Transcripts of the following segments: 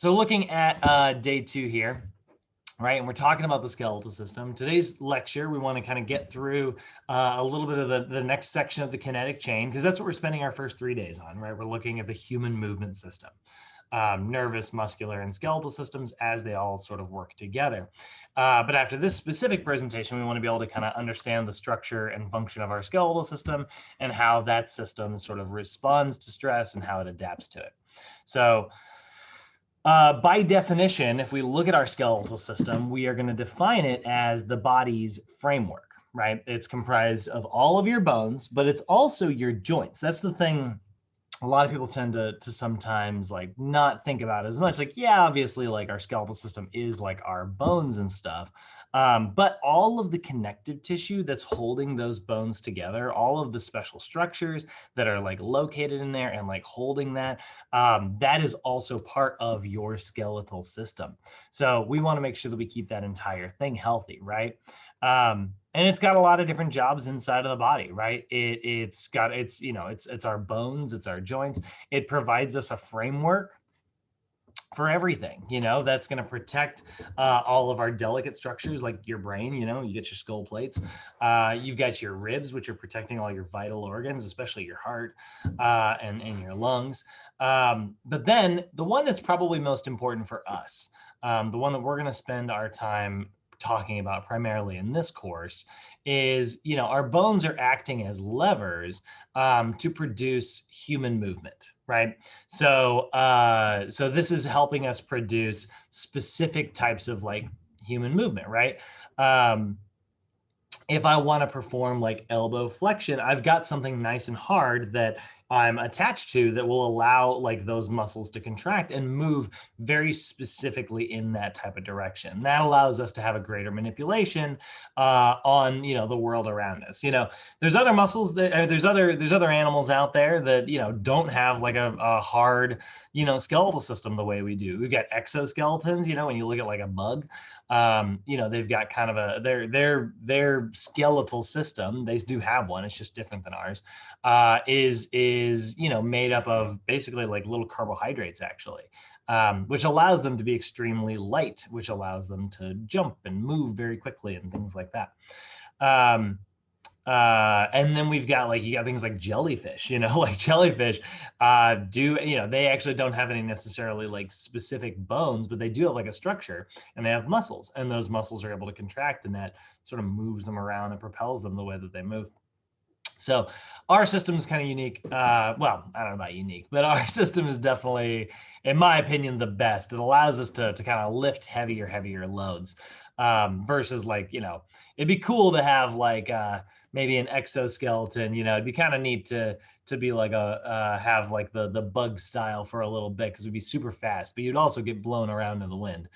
So looking at day 2 here, right, and we're talking about the skeletal system. Today's lecture, we want to kind of get through a little bit of the next section of the kinetic chain, because that's what we're spending our first 3 days on, right? We're looking at the human movement system, nervous, muscular, and skeletal systems as they all sort of work together. But after this specific presentation, we want to be able to kind of understand the structure and function of our skeletal system and how that system sort of responds to stress and how it adapts to it. So by definition, if we look at our skeletal system, we are going to define it as the body's framework, right? It's comprised of all of your bones, but it's also your joints. That's the thing a lot of people tend to sometimes like not think about as much. Like, yeah, obviously, like our skeletal system is like our bones and stuff. But all of the connective tissue that's holding those bones together, all of the special structures that are like located in there and like holding that, that is also part of your skeletal system. So we want to make sure that we keep that entire thing healthy, right? And it's got a lot of different jobs inside of the body, right? It's our bones, it's our joints. It provides us a framework for everything, that's going to protect all of our delicate structures, like your brain. You get your skull plates. You've got your ribs, which are protecting all your vital organs, especially your heart and your lungs. But then the one that's probably most important for us, the one that we're going to spend our time talking about primarily in this course, is our bones are acting as levers to produce human movement, right? So so this is helping us produce specific types of like human movement, right? If I want to perform like elbow flexion, I've got something nice and hard that I'm attached to that will allow like those muscles to contract and move very specifically in that type of direction. That allows us to have a greater manipulation on the world around us. There's other muscles that there's other animals out there that don't have like a hard skeletal system the way we do. We've got exoskeletons. When you look at like a bug, they've got kind of their skeletal system. They do have one. It's just different than ours. Is made up of basically like little carbohydrates, actually, which allows them to be extremely light, which allows them to jump and move very quickly and things like that. And then we've got you got things like jellyfish, like jellyfish they actually don't have any necessarily like specific bones, but they do have like a structure, and they have muscles, and those muscles are able to contract, and that sort of moves them around and propels them the way that they move. So our system is kind of unique. Well, I don't know about unique, but our system is definitely, in my opinion, the best. It allows us to kind of lift heavier loads versus it'd be cool to have maybe an exoskeleton. It'd be kind of neat to be like have like the bug style for a little bit, because it'd be super fast, but you'd also get blown around in the wind.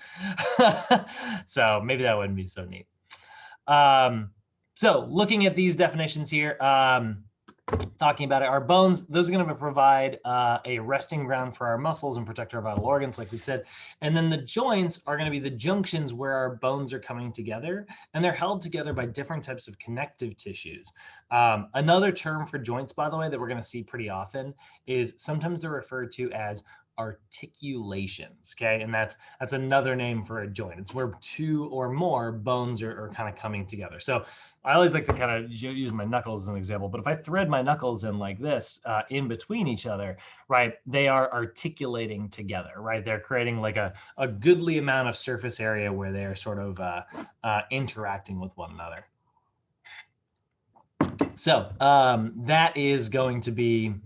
So maybe that wouldn't be so neat. So looking at these definitions here, talking about it, our bones, those are going to provide a resting ground for our muscles and protect our vital organs, like we said. And then the joints are going to be the junctions where our bones are coming together, and they're held together by different types of connective tissues. Another term for joints, by the way, that we're going to see pretty often is sometimes they're referred to as articulations. Okay, and that's another name for a joint. It's where two or more bones are kind of coming together. So I always like to kind of use my knuckles as an example, but if I thread my knuckles in like this in between each other, right, they are articulating together, right? They're creating like a goodly amount of surface area where they are sort of interacting with one another. So that is going to be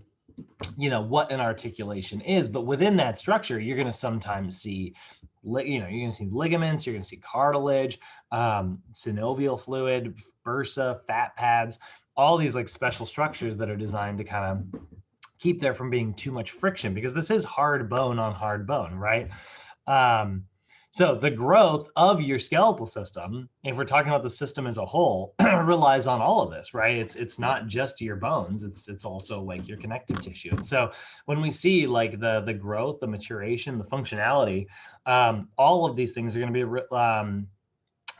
what an articulation is. But within that structure, you're going to sometimes see you're going to see ligaments, you're going to see cartilage, synovial fluid, bursa, fat pads, all these like special structures that are designed to kind of keep there from being too much friction, because this is hard bone on hard bone, right? So the growth of your skeletal system, if we're talking about the system as a whole, relies on all of this, right? It's not just your bones, it's also like your connective tissue. And so when we see like the growth, the maturation, the functionality, all of these things are going to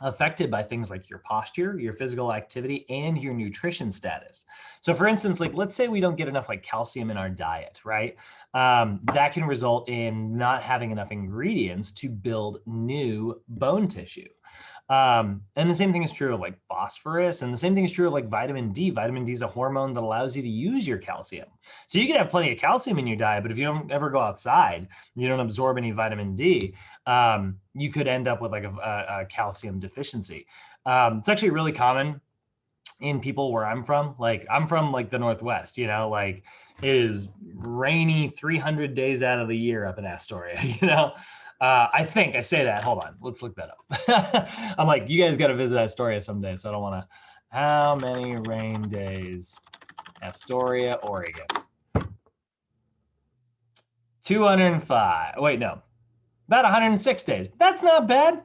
be affected by things like your posture, your physical activity, and your nutrition status. So for instance, like let's say we don't get enough like calcium in our diet, right? That can result in not having enough ingredients to build new bone tissue. And the same thing is true of like phosphorus, and the same thing is true of like vitamin D. Vitamin D is a hormone that allows you to use your calcium. So you can have plenty of calcium in your diet, but if you don't ever go outside, you don't absorb any vitamin D, you could end up with like a calcium deficiency. It's actually really common in people where I'm from. Like I'm from like the Northwest, you know, like it is rainy 300 days out of the year up in Astoria, you know. I think I say that. Hold on, let's look that up. I'm like, you guys got to visit Astoria someday, so I don't want to. How many rain days? Astoria, Oregon. 205. Wait, no, about 106 days. That's not bad.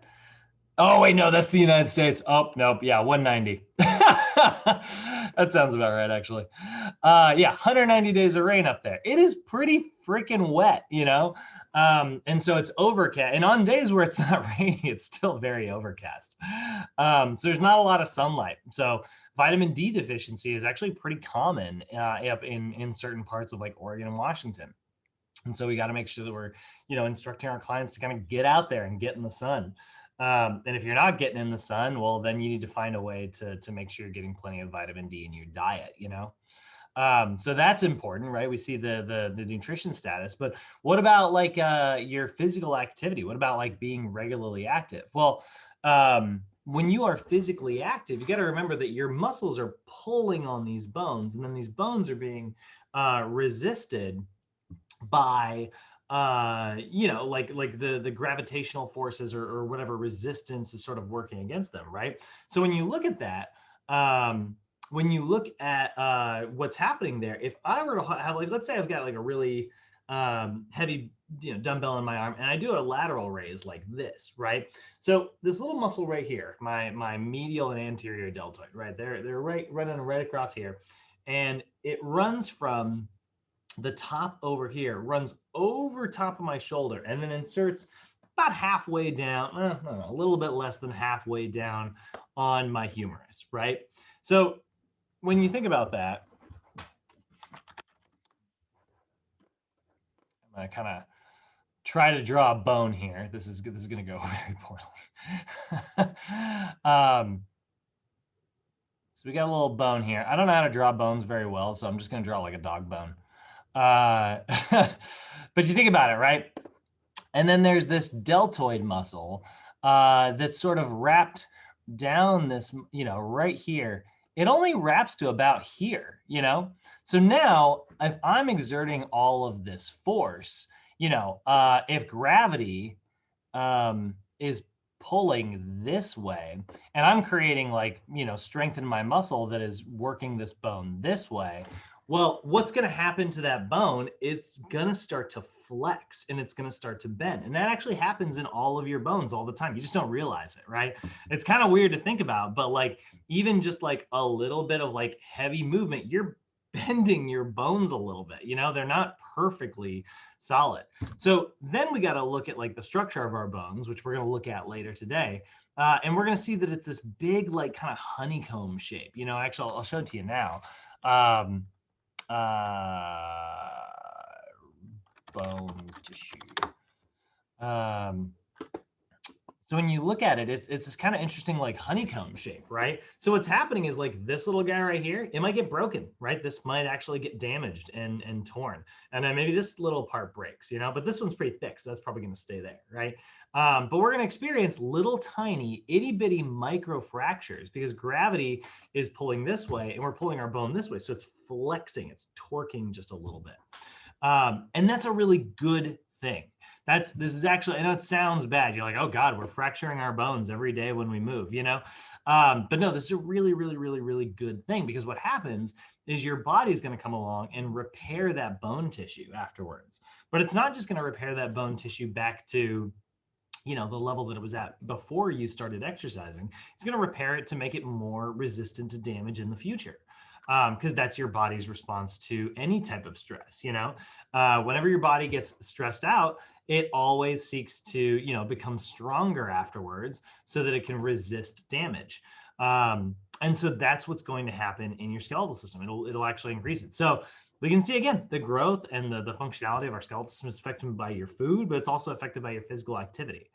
Oh, wait, no, that's the United States. Oh, nope. Yeah, 190. That sounds about right, actually. Yeah, 190 days of rain up there. It is pretty freaking wet, you know? And so it's overcast. And on days where it's not rainy, it's still very overcast. So there's not a lot of sunlight. So vitamin D deficiency is actually pretty common up in certain parts of like Oregon and Washington. And so we got to make sure that we're, you know, instructing our clients to kind of get out there and get in the sun. And if you're not getting in the sun, well, then you need to find a way to make sure you're getting plenty of vitamin D in your diet, you know? So that's important, right? We see the nutrition status, but what about like your physical activity? What about like being regularly active? Well, when you are physically active, you got to remember that your muscles are pulling on these bones, and then these bones are being resisted by you know, like the gravitational forces or whatever resistance is sort of working against them, right? So when you look at that, when you look at what's happening there, if I were to have like, let's say I've got like a really heavy, you know, dumbbell in my arm, and I do a lateral raise like this, right? So this little muscle right here, my medial and anterior deltoid, right? They're right across here, and it runs from the top over here, runs over top of my shoulder, and then inserts about halfway down, no, a little bit less than halfway down on my humerus, right? So when you think about that, I'm gonna kind of try to draw a bone here. This is going to go very poorly. So we got a little bone here. I don't know how to draw bones very well, so I'm just going to draw like a dog bone. But you think about it, right? And then there's this deltoid muscle that's sort of wrapped down this, you know, right here. It only wraps to about here, you know? So now if I'm exerting all of this force, you know, if gravity is pulling this way, and I'm creating like, you know, strength in my muscle that is working this bone this way, well, what's going to happen to that bone? It's going to start to flex and it's going to start to bend. And that actually happens in all of your bones all the time. You just don't realize it, right? It's kind of weird to think about, but like even just like a little bit of like heavy movement, you're bending your bones a little bit, you know, they're not perfectly solid. So then we got to look at like the structure of our bones, which we're going to look at later today. And we're going to see that it's this big, like kind of honeycomb shape, you know, actually I'll show it to you now. Bone tissue. So when you look at it, it's this kind of interesting like honeycomb shape, right? So what's happening is like this little guy right here, it might get broken, right? This might actually get damaged and torn. And then maybe this little part breaks, you know, but this one's pretty thick, so that's probably going to stay there, right? But we're going to experience little tiny itty bitty micro fractures because gravity is pulling this way and we're pulling our bone this way. So it's flexing, it's torquing just a little bit. And that's a really good thing. This is actually, I know it sounds bad. You're like, oh God, we're fracturing our bones every day when we move, you know? But no, this is a really, really, really, really good thing because what happens is your body is going to come along and repair that bone tissue afterwards. But it's not just going to repair that bone tissue back to, you know, the level that it was at before you started exercising. It's going to repair it to make it more resistant to damage in the future. because that's your body's response to any type of stress. Whenever your body gets stressed out, it always seeks to, become stronger afterwards so that it can resist damage. And so that's what's going to happen in your skeletal system. It'll actually increase it. So we can see again the growth and the functionality of our skeletal system is affected by your food, but it's also affected by your physical activity.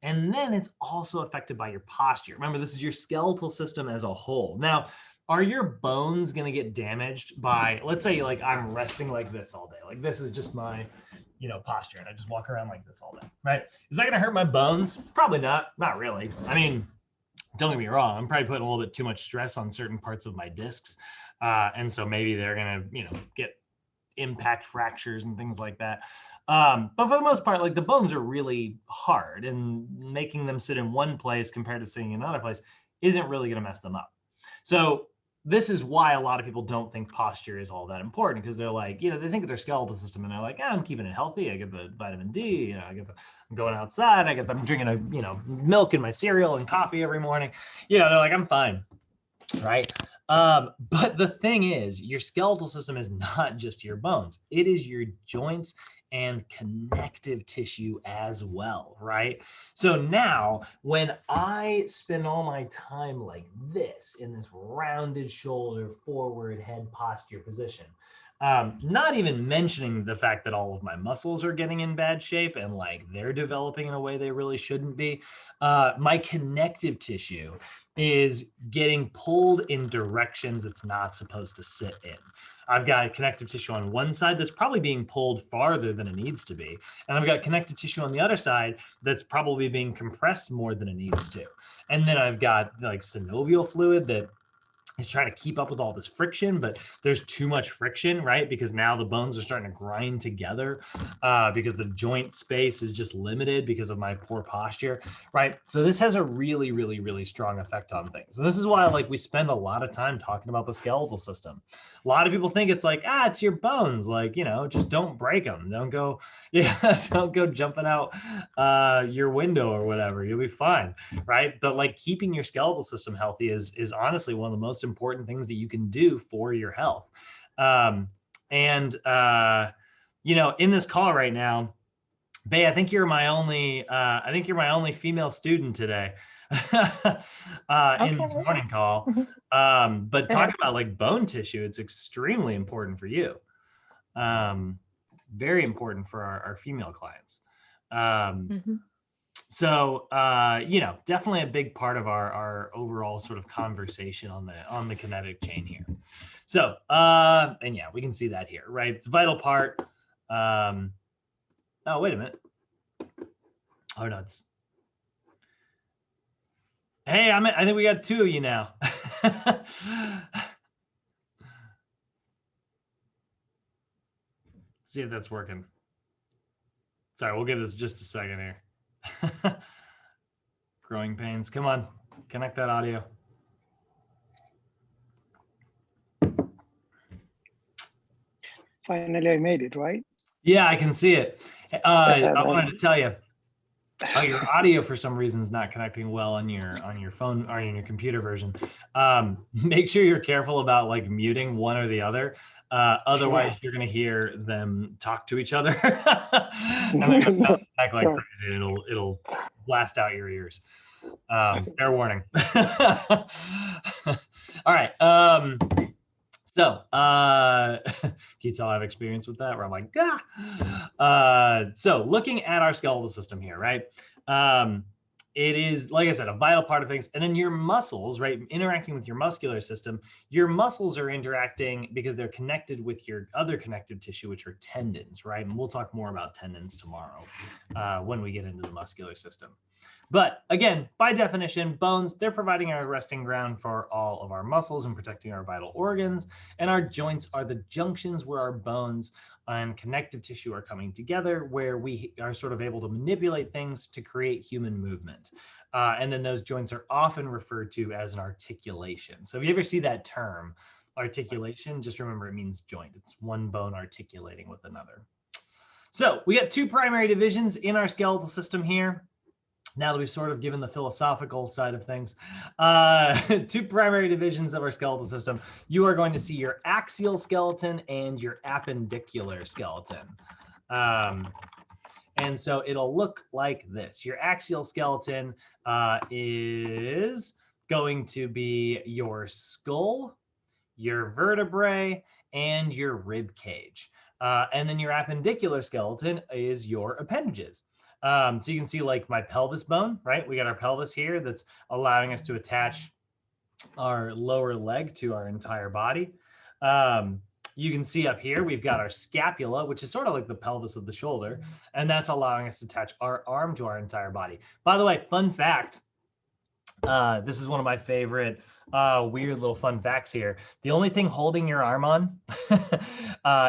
And then it's also affected by your posture. Remember, this is your skeletal system as a whole. Now, are your bones going to get damaged by, let's say, like I'm resting like this all day? Like this is just my, posture, and I just walk around like this all day, right? Is that going to hurt my bones? Probably not. Not really. I mean, don't get me wrong. I'm probably putting a little bit too much stress on certain parts of my discs, and so maybe they're going to, get impact fractures and things like that. But for the most part, like the bones are really hard, and making them sit in one place compared to sitting in another place isn't really going to mess them up. So this is why a lot of people don't think posture is all that important, because they're like, they think of their skeletal system and they're like, I'm keeping it healthy. I get the vitamin D, I'm going outside. I'm drinking milk in my cereal and coffee every morning. They're like, I'm fine. Right. But the thing is, your skeletal system is not just your bones. It is your joints and connective tissue as well, right? So now when I spend all my time like this in this rounded shoulder, forward head posture position, not even mentioning the fact that all of my muscles are getting in bad shape and like they're developing in a way they really shouldn't be, my connective tissue is getting pulled in directions it's not supposed to sit in. I've got connective tissue on one side that's probably being pulled farther than it needs to be. And I've got connective tissue on the other side that's probably being compressed more than it needs to. And then I've got like synovial fluid that is trying to keep up with all this friction, but there's too much friction, right? Because now the bones are starting to grind together because the joint space is just limited because of my poor posture, right? So this has a really, really, really strong effect on things. And this is why like we spend a lot of time talking about the skeletal system. A lot of people think it's like, it's your bones, like, just don't break them. Don't go jumping out your window or whatever. You'll be fine, right? But like keeping your skeletal system healthy is honestly one of the most important things that you can do for your health. In this call right now, Bae, I think you're my only female student today in this morning call. But talking about like bone tissue, it's extremely important for you. Very important for our female clients. So, definitely a big part of our overall sort of conversation on the kinetic chain here. So, and yeah, we can see that here, right? It's a vital part. Oh, wait a minute. Oh, no, hey, I think we got two of you now. See if that's working. Sorry, we'll give this just a second here. Growing pains. Come on, connect that audio. Finally, I made it, right? Yeah, I can see it. I wanted to tell you, your audio for some reason is not connecting well on your phone or on your computer version. Make sure you're careful about like muting one or the other. Otherwise, you're going to hear them talk to each other. And they're going to act like crazy. It'll blast out your ears. Fair warning. All right. So, can you tell I have experience with that? Where I'm like, so looking at our skeletal system here, right? It is, like I said, a vital part of things. And then your muscles, right? Interacting with your muscular system, your muscles are interacting because they're connected with your other connective tissue, which are tendons, right? And we'll talk more about tendons tomorrow when we get into the muscular system. But again, by definition, bones, they're providing our resting ground for all of our muscles and protecting our vital organs. And our joints are the junctions where our bones and connective tissue are coming together, where we are sort of able to manipulate things to create human movement. And then those joints are often referred to as an articulation. So if you ever see that term, articulation, just remember it means joint. It's one bone articulating with another. So we got two primary divisions in our skeletal system here. now that we've sort of given the philosophical side of things, two primary divisions of our skeletal system, you are going to see your axial skeleton and your appendicular skeleton. And so it'll look like this. Your axial skeleton is going to be your skull, your vertebrae, and your rib cage. And then your appendicular skeleton is your appendages. So you can see like my pelvis bone, right? We got our pelvis here that's allowing us to attach our lower leg to our entire body. You can see up here, we've got our scapula, which is sort of like the pelvis of the shoulder, and that's allowing us to attach our arm to our entire body. By the way, fun fact, this is one of my favorite weird little fun facts here. The only thing holding your arm on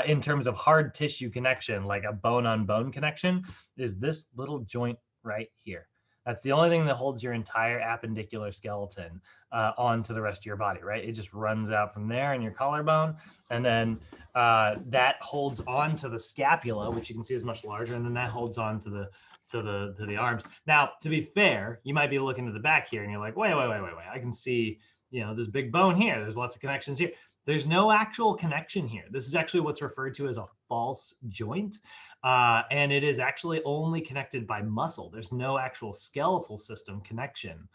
in terms of hard tissue connection, like a bone-on-bone connection, is this little joint right here. That's the only thing that holds your entire appendicular skeleton onto the rest of your body, right? It just runs out from there in your collarbone, and then that holds on to the scapula, which you can see is much larger, and then that holds on to the arms. Now, to be fair, you might be looking at the back here, and you're like, wait. I can see, this big bone here. There's lots of connections here. There's no actual connection here. This is actually what's referred to as a false joint. And it is actually only connected by muscle. There's no actual skeletal system connection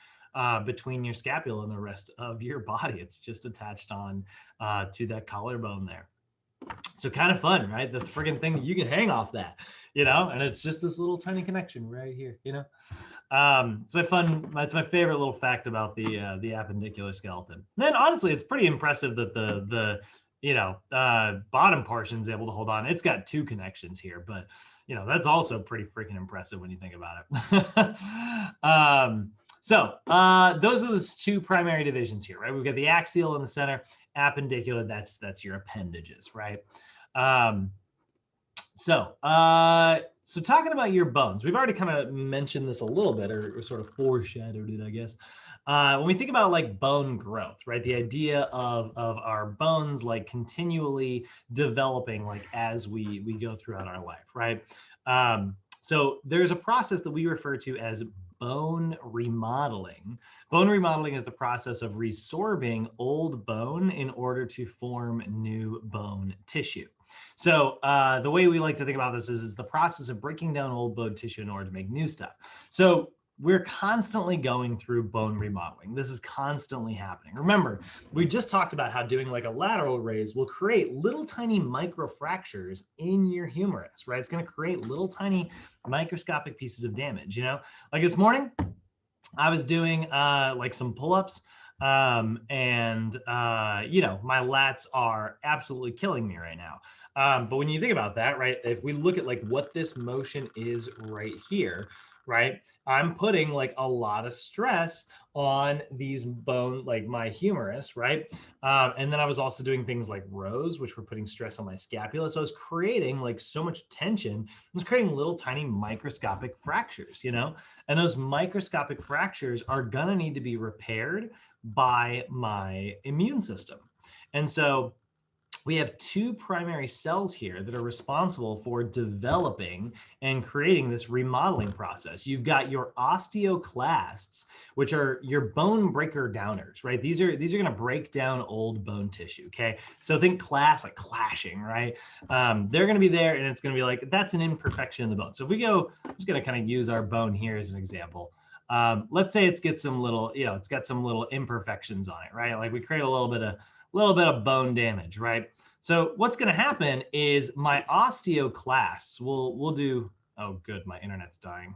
between your scapula and the rest of your body. It's just attached on to that collarbone there. So kind of fun, right? The friggin' thing that you can hang off that, and it's just this little tiny connection right here, It's my favorite little fact about the appendicular skeleton. And then honestly, it's pretty impressive that the bottom portion is able to hold on. It's got two connections here, but that's also pretty freaking impressive when you think about it. So those are the two primary divisions here, right? We've got the axial in the center, appendicular, that's your appendages, right? So talking about your bones, we've already kind of mentioned this a little bit, or sort of foreshadowed it, I guess. When we think about like bone growth, right? The idea of our bones like continually developing like as we go throughout our life, right? So there's a process that we refer to as bone remodeling. Bone remodeling is the process of resorbing old bone in order to form new bone tissue. So the way we like to think about this is the process of breaking down old bone tissue in order to make new stuff. So we're constantly going through bone remodeling. This is constantly happening. Remember, we just talked about how doing like a lateral raise will create little tiny microfractures in your humerus, right? It's going to create little tiny microscopic pieces of damage, Like this morning, I was doing like some pull-ups and my lats are absolutely killing me right now. But when you think about that, right, if we look at like what this motion is right here, right, I'm putting like a lot of stress on these bone, like my humerus, right? And then I was also doing things like rows, which were putting stress on my scapula. So I was creating like so much tension. I was creating little tiny microscopic fractures, and those microscopic fractures are gonna need to be repaired by my immune system. And so we have two primary cells here that are responsible for developing and creating this remodeling process. You've got your osteoclasts, which are your bone breaker downers, right? These are going to break down old bone tissue, okay? So think class, like clashing, right? They're going to be there, and it's going to be like, that's an imperfection in the bone. So if we go, I'm just going to kind of use our bone here as an example. Let's say it's got some little imperfections on it, right? Like we create a little bit of bone damage, right? So what's going to happen is my osteoclasts will do, oh good, my internet's dying.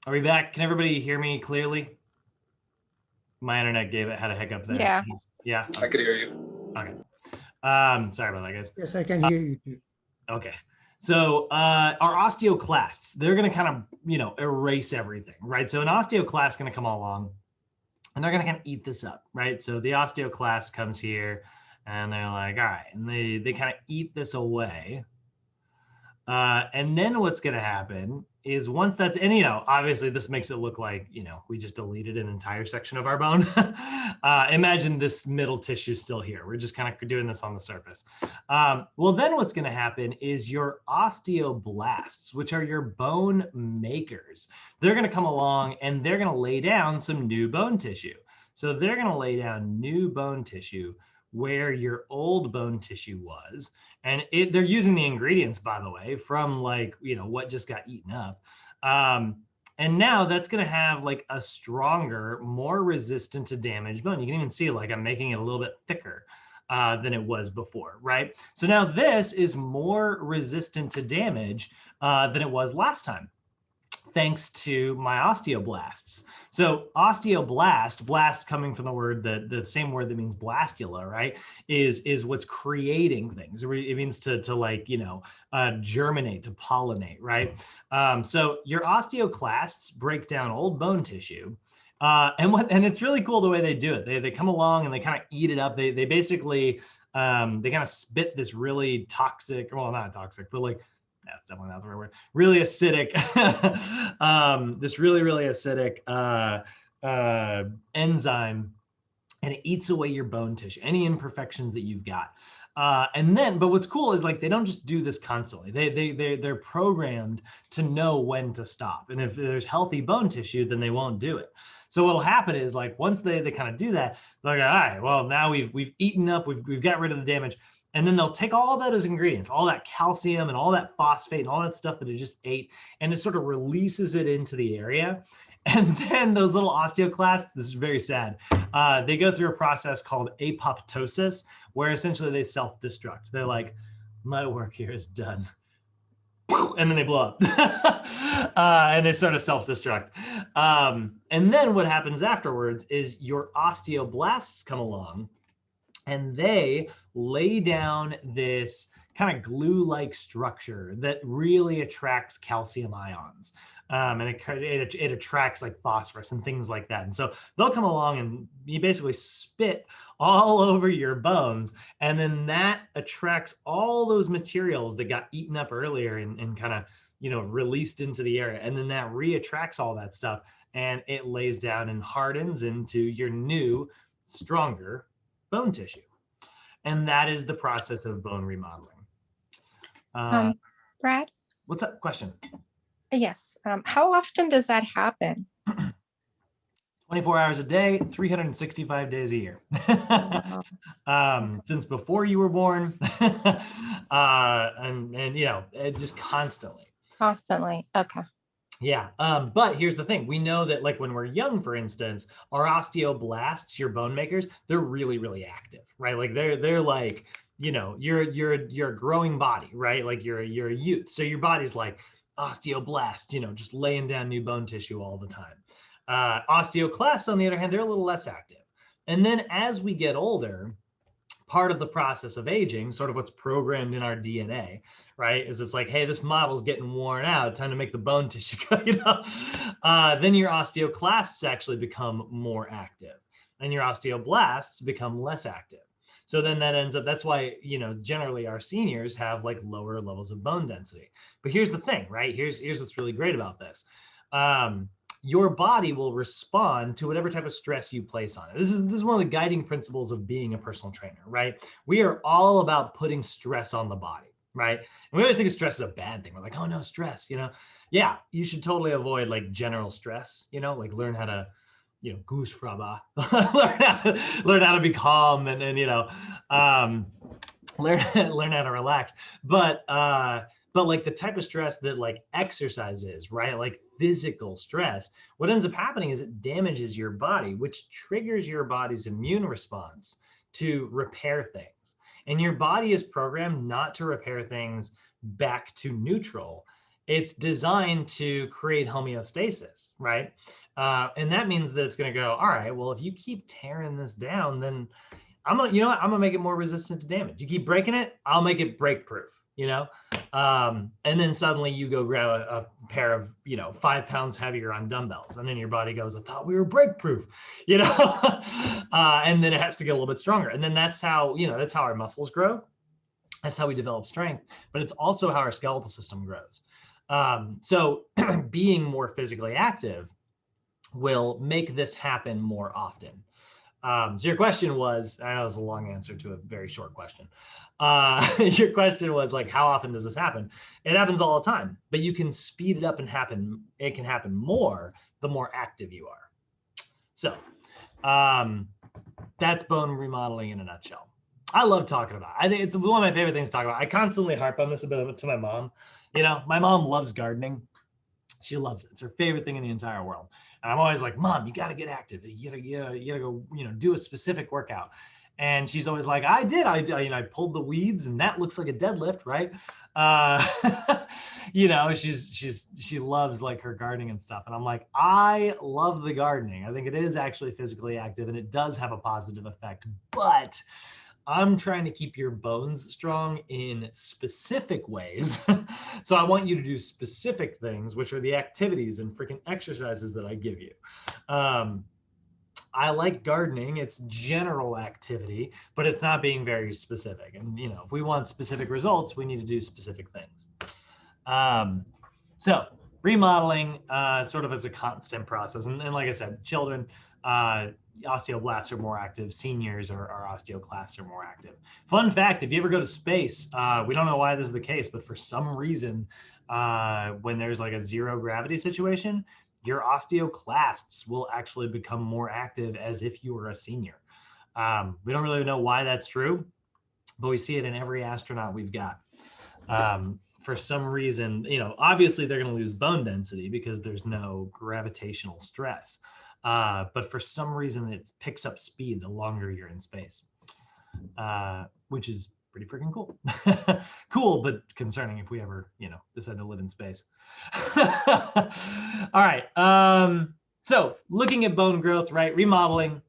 Are we back? Can everybody hear me clearly? My internet had a hiccup there. Yeah. Yeah. I could hear you. Okay. Sorry about that, guys. Yes, I can hear you too. Okay. So our osteoclasts, they're going to kind of, erase everything, right? So an osteoclast is going to come along, and they're going to kind of eat this up, right? So the osteoclast comes here, and they're like, all right, and they kind of eat this away. And then what's going to happen is once that's, and obviously this makes it look like, we just deleted an entire section of our bone. Imagine this middle tissue still here. We're just kind of doing this on the surface. Well, then what's going to happen is your osteoblasts, which are your bone makers, they're going to come along and they're going to lay down some new bone tissue. So they're going to lay down new bone tissue where your old bone tissue was. And they're using the ingredients, by the way, from what just got eaten up. And now that's going to have like a stronger, more resistant to damage bone. You can even see like I'm making it a little bit thicker than it was before, right? So now this is more resistant to damage than it was last time, thanks to my osteoblasts. So osteoblast, blast coming from the word, the same word that means blastula, right? Is what's creating things. It means to germinate, to pollinate, right? So your osteoclasts break down old bone tissue. And it's really cool the way they do it. They come along and they kind of eat it up. They basically, they kind of spit this really toxic, well, not toxic, but like, that's definitely not the right word, really acidic, this really acidic enzyme, and it eats away your bone tissue, any imperfections that you've got. But what's cool is like they don't just do this constantly. They're programmed to know when to stop. And if there's healthy bone tissue, then they won't do it. So what'll happen is like once they kind of do that, they're like, all right, well now we've eaten up, we've got rid of the damage. And then they'll take all those ingredients, all that calcium and all that phosphate and all that stuff that it just ate, and it sort of releases it into the area. And then those little osteoclasts, this is very sad, they go through a process called apoptosis, where essentially they self-destruct. They're like, my work here is done. And then they blow up. And they sort of self-destruct. And then what happens afterwards is your osteoblasts come along, and they lay down this kind of glue-like structure that really attracts calcium ions. And it attracts like phosphorus and things like that. And so they'll come along and you basically spit all over your bones. And then that attracts all those materials that got eaten up earlier and kind of, released into the area. And then that reattracts all that stuff and it lays down and hardens into your new, stronger bone tissue. And that is the process of bone remodeling. Brad? What's up? Question? Yes. How often does that happen? 24 hours a day, 365 days a year. Since before you were born. And just constantly. Constantly. Okay. Yeah. But here's the thing. We know that like when we're young, for instance, our osteoblasts, your bone makers, they're really active, right? Like they're like, you're a growing body, right? Like you're a youth. So your body's like osteoblast, just laying down new bone tissue all the time. Osteoclasts, on the other hand, they're a little less active. And then as we get older, part of the process of aging, sort of what's programmed in our DNA, right, is it's like, hey, this model's getting worn out, time to make the bone tissue go, then your osteoclasts actually become more active and your osteoblasts become less active. So then that ends up, that's why, generally our seniors have like lower levels of bone density. But here's the thing, right? Here's what's really great about this. Your body will respond to whatever type of stress you place on it. This is one of the guiding principles of being a personal trainer, right? We are all about putting stress on the body, right? And we always think of stress is a bad thing. We're like, oh no, stress, Yeah, you should totally avoid like general stress, like learn how to, goose fraba, learn how to be calm and learn how to relax. But like the type of stress that like exercise is, right? Like physical stress, what ends up happening is it damages your body, which triggers your body's immune response to repair things. And your body is programmed not to repair things back to neutral. It's designed to create homeostasis, right? And that means that it's going to go, all right, well, if you keep tearing this down, then I'm gonna make it more resistant to damage. You keep breaking it, I'll make it break proof. And then suddenly you go grab a pair of 5 pounds heavier on dumbbells, and then your body goes, I thought we were break proof, and then it has to get a little bit stronger. And then that's how our muscles grow. That's how we develop strength, but it's also how our skeletal system grows. So being more physically active will make this happen more often. So your question was, I know it was a long answer to a very short question. Your question was like, how often does this happen? It happens all the time, but you can speed it up and it can happen more the more active you are. So that's bone remodeling in a nutshell. I love talking about it. I think it's one of my favorite things to talk about. I constantly harp on this a bit to my mom. You know, my mom loves gardening. She loves it. It's her favorite thing in the entire world. And I'm always like, Mom, you got to get active. You gotta go, do a specific workout. And she's always like, I pulled the weeds and that looks like a deadlift, right? She loves like her gardening and stuff. And I'm like, I love the gardening. I think it is actually physically active and it does have a positive effect, but I'm trying to keep your bones strong in specific ways. So I want you to do specific things, which are the activities and freaking exercises that I give you. I like gardening. It's general activity, but it's not being very specific. And, if we want specific results, we need to do specific things. So remodeling sort of as a constant process. And like I said, children, osteoblasts are more active. Seniors or osteoclasts are more active. Fun fact, if you ever go to space, we don't know why this is the case, but for some reason, when there's like a zero gravity situation, your osteoclasts will actually become more active as if you were a senior. We don't really know why that's true, but we see it in every astronaut we've got. For some reason, obviously they're going to lose bone density because there's no gravitational stress. But for some reason, it picks up speed the longer you're in space, which is pretty freaking cool. Cool, but concerning if we ever, decide to live in space. All right. So looking at bone growth, right? Remodeling.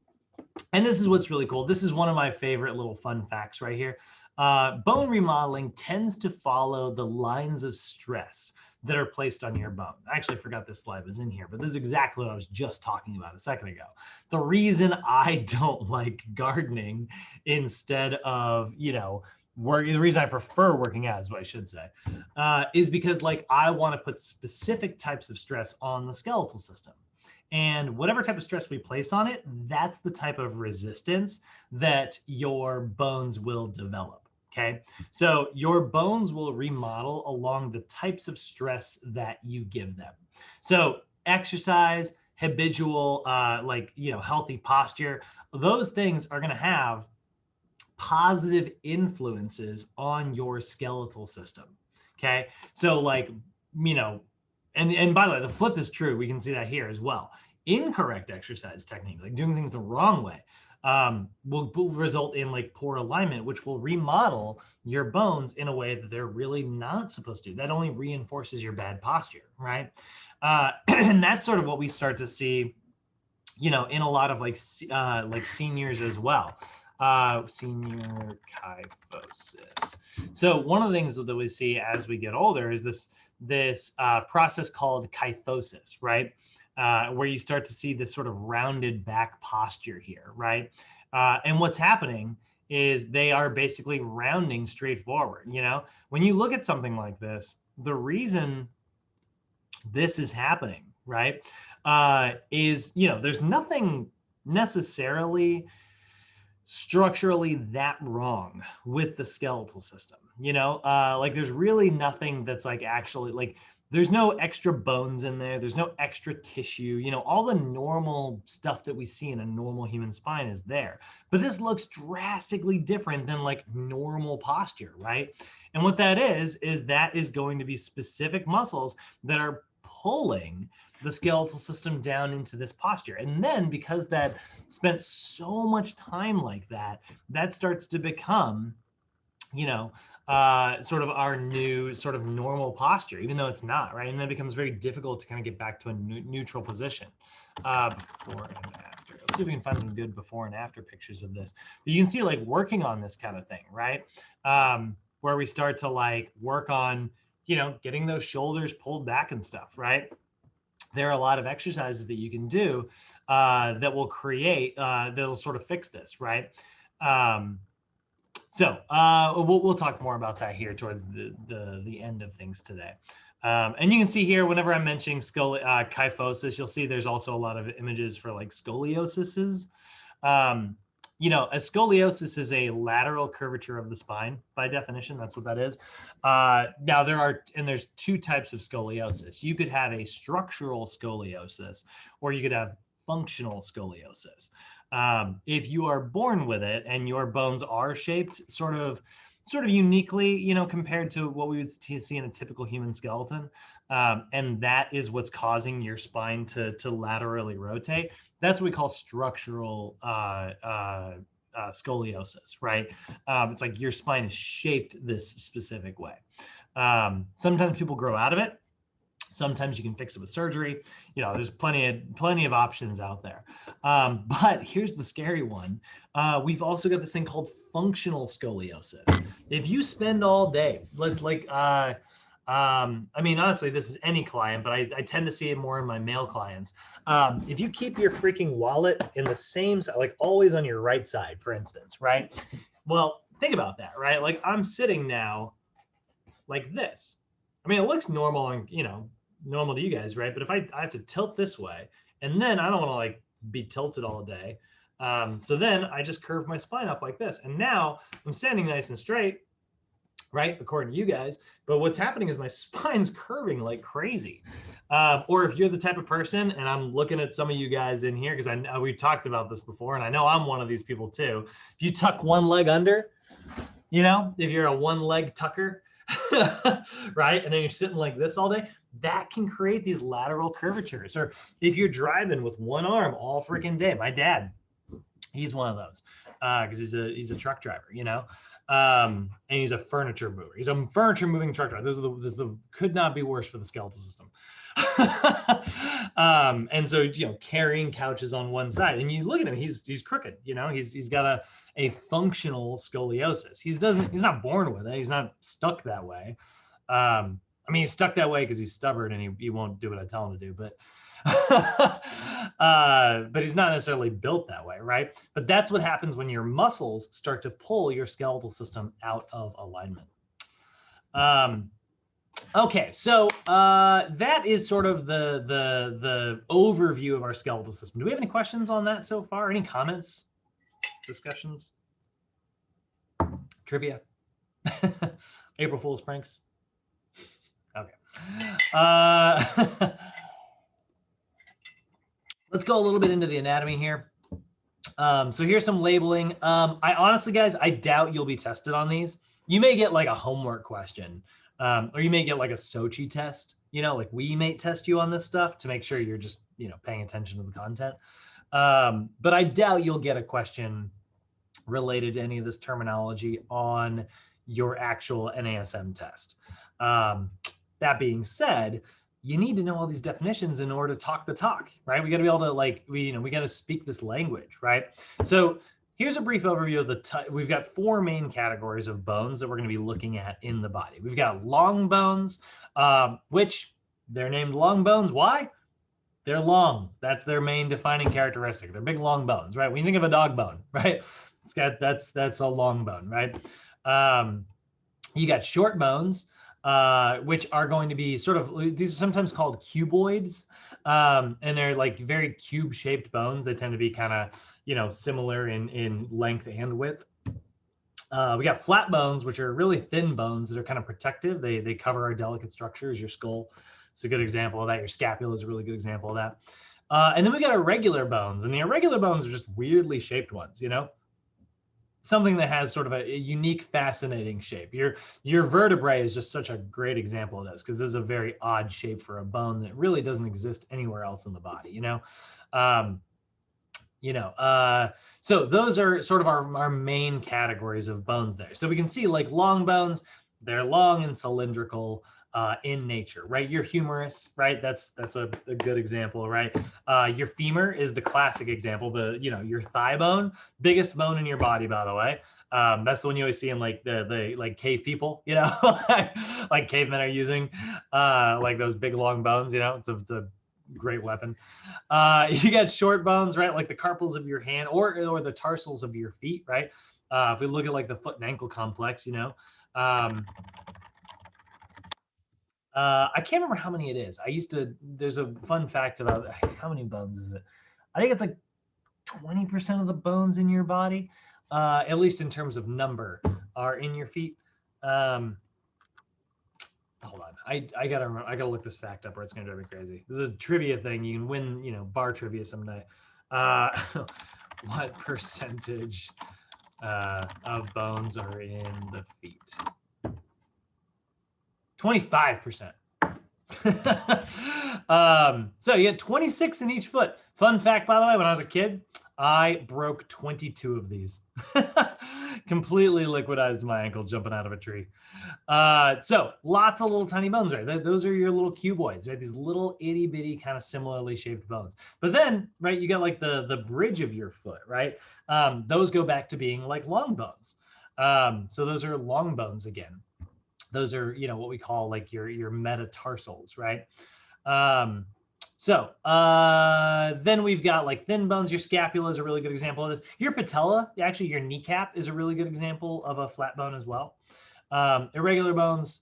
And this is what's really cool. This is one of my favorite little fun facts right here. Bone remodeling tends to follow the lines of stress that are placed on your bone. I actually forgot this slide was in here, but this is exactly what I was just talking about a second ago. The reason I don't like gardening instead of, the reason I prefer working out is what I should say, is because I want to put specific types of stress on the skeletal system. And whatever type of stress we place on it, that's the type of resistance that your bones will develop. Okay, so your bones will remodel along the types of stress that you give them. So exercise, habitual, healthy posture, those things are going to have positive influences on your skeletal system. Okay, so and by the way, the flip is true. We can see that here as well. Incorrect exercise technique, like doing things the wrong way, will result in poor alignment, which will remodel your bones in a way that they're really not supposed to. That only reinforces your bad posture, right? And that's sort of what we start to see, in a lot of seniors as well. Senior kyphosis. So one of the things that we see as we get older is this process called kyphosis, right? Where you start to see this sort of rounded back posture here, right? And what's happening is they are basically rounding straight forward. When you look at something like this, the reason this is happening, right, is, there's nothing necessarily structurally that wrong with the skeletal system. There's really nothing that's actually there's no extra bones in there. There's no extra tissue. All the normal stuff that we see in a normal human spine is there. But this looks drastically different than normal posture, right? And what that is that is going to be specific muscles that are pulling the skeletal system down into this posture. And then because that spent so much time like that, that starts to become sort of our new sort of normal posture, even though it's not, right? And then it becomes very difficult to kind of get back to a neutral position before and after. Let's see if we can find some good before and after pictures of this. But you can see working on this kind of thing, right? Where we start to work on, getting those shoulders pulled back and stuff, right? There are a lot of exercises that you can do that will create, that'll sort of fix this, right? So we'll talk more about that here towards the end of things today. And you can see here, whenever I'm mentioning kyphosis, you'll see there's also a lot of images for like scolioses. You know, a scoliosis is a lateral curvature of the spine by definition. That's what that is. Now there's two types of scoliosis. You could have a structural scoliosis, or you could have functional scoliosis. If you are born with it and your bones are shaped sort of uniquely, you know, compared to what we would see in a typical human skeleton, and that is what's causing your spine to laterally rotate, that's what we call structural scoliosis, right? It's like your spine is shaped this specific way. Sometimes people grow out of it. Sometimes you can fix it with surgery. You know, there's plenty of options out there. But here's the scary one. We've also got this thing called functional scoliosis. If you spend all day, I mean, honestly, this is any client, but I tend to see it more in my male clients. If you keep your freaking wallet in the same, like always on your right side, for instance, right? Well, think about that, right? Like I'm sitting now like this. I mean, it looks normal and, you know, normal to you guys, right? But if I have to tilt this way, and then I don't want to like be tilted all day. So then I just curve my spine up like this. And now I'm standing nice and straight, right? According to you guys. But what's happening is my spine's curving like crazy. Or if you're the type of person, and I'm looking at some of you guys in here, because I know we've talked about this before, and I know I'm one of these people too. If you tuck one leg under, you know, if you're a one leg tucker, right? And then you're sitting like this all day, that can create these lateral curvatures. Or if you're driving with one arm all freaking day, my dad, he's one of those because he's a truck driver, you know, and he's a furniture mover. He's a furniture moving truck driver. This could not be worse for the skeletal system. And so, you know, carrying couches on one side, and you look at him, he's crooked, you know, he's got a functional scoliosis. He's not born with it. He's not stuck that way. I mean, he's stuck that way because he's stubborn and he won't do what I tell him to do, but but he's not necessarily built that way, right? But that's what happens when your muscles start to pull your skeletal system out of alignment. Okay, so that is sort of the overview of our skeletal system. Do we have any questions on that so far? Any comments, discussions, trivia, April Fool's pranks? Okay. Let's go a little bit into the anatomy here. So here's some labeling. I honestly, guys, I doubt you'll be tested on these. You may get like a homework question, or you may get like a Sochi test, you know, like we may test you on this stuff to make sure you're just, you know, paying attention to the content. But I doubt you'll get a question related to any of this terminology on your actual NASM test. That being said, you need to know all these definitions in order to talk the talk, right? We got to be able to we got to speak this language, right? So here's a brief overview of we've got four main categories of bones that we're going to be looking at in the body. We've got long bones, which they're named long bones. Why? They're long. That's their main defining characteristic. They're big, long bones, right? When you think of a dog bone, right? That's a long bone, right? You got short bones, which are going to be sort of, these are sometimes called cuboids, and they're like very cube shaped bones. They tend to be kind of, you know, similar in length and width. We got flat bones, which are really thin bones that are kind of protective. They cover our delicate structures. Your skull is a good example of that. Your scapula is a really good example of that. And then we got irregular bones, and the irregular bones are just weirdly shaped ones, you know? Something that has sort of a unique, fascinating shape. Your vertebrae is just such a great example of this, because this is a very odd shape for a bone that really doesn't exist anywhere else in the body, you know? So those are sort of our main categories of bones there. So we can see like long bones, they're long and cylindrical in nature, right? Your humerus, right? That's a good example, right? Your femur is the classic example. Your thigh bone, biggest bone in your body, by the way. That's the one you always see in like the like cave people, you know, like cavemen are using, like those big long bones, you know. It's a great weapon. You got short bones, right? Like the carpals of your hand or the tarsals of your feet, right? If we look at like the foot and ankle complex, you know, I can't remember how many it is. There's a fun fact about how many bones is it? I think it's like 20% of the bones in your body, at least in terms of number, are in your feet. Hold on, I gotta look this fact up or it's gonna drive me crazy. This is a trivia thing. You can win, you know, bar trivia someday. What percentage of bones are in the feet? 25%. So you get 26 in each foot. Fun fact, by the way, when I was a kid, I broke 22 of these. Completely liquidized my ankle jumping out of a tree. So lots of little tiny bones, right? Those are your little cuboids, right? These little itty bitty kind of similarly shaped bones. But then, right, you got like the bridge of your foot, right? Those go back to being like long bones. So those are long bones again. Those are, you know, what we call like your metatarsals, right? Then we've got like thin bones. Your scapula is a really good example of this. Your patella, actually your kneecap is a really good example of a flat bone as well. Irregular bones,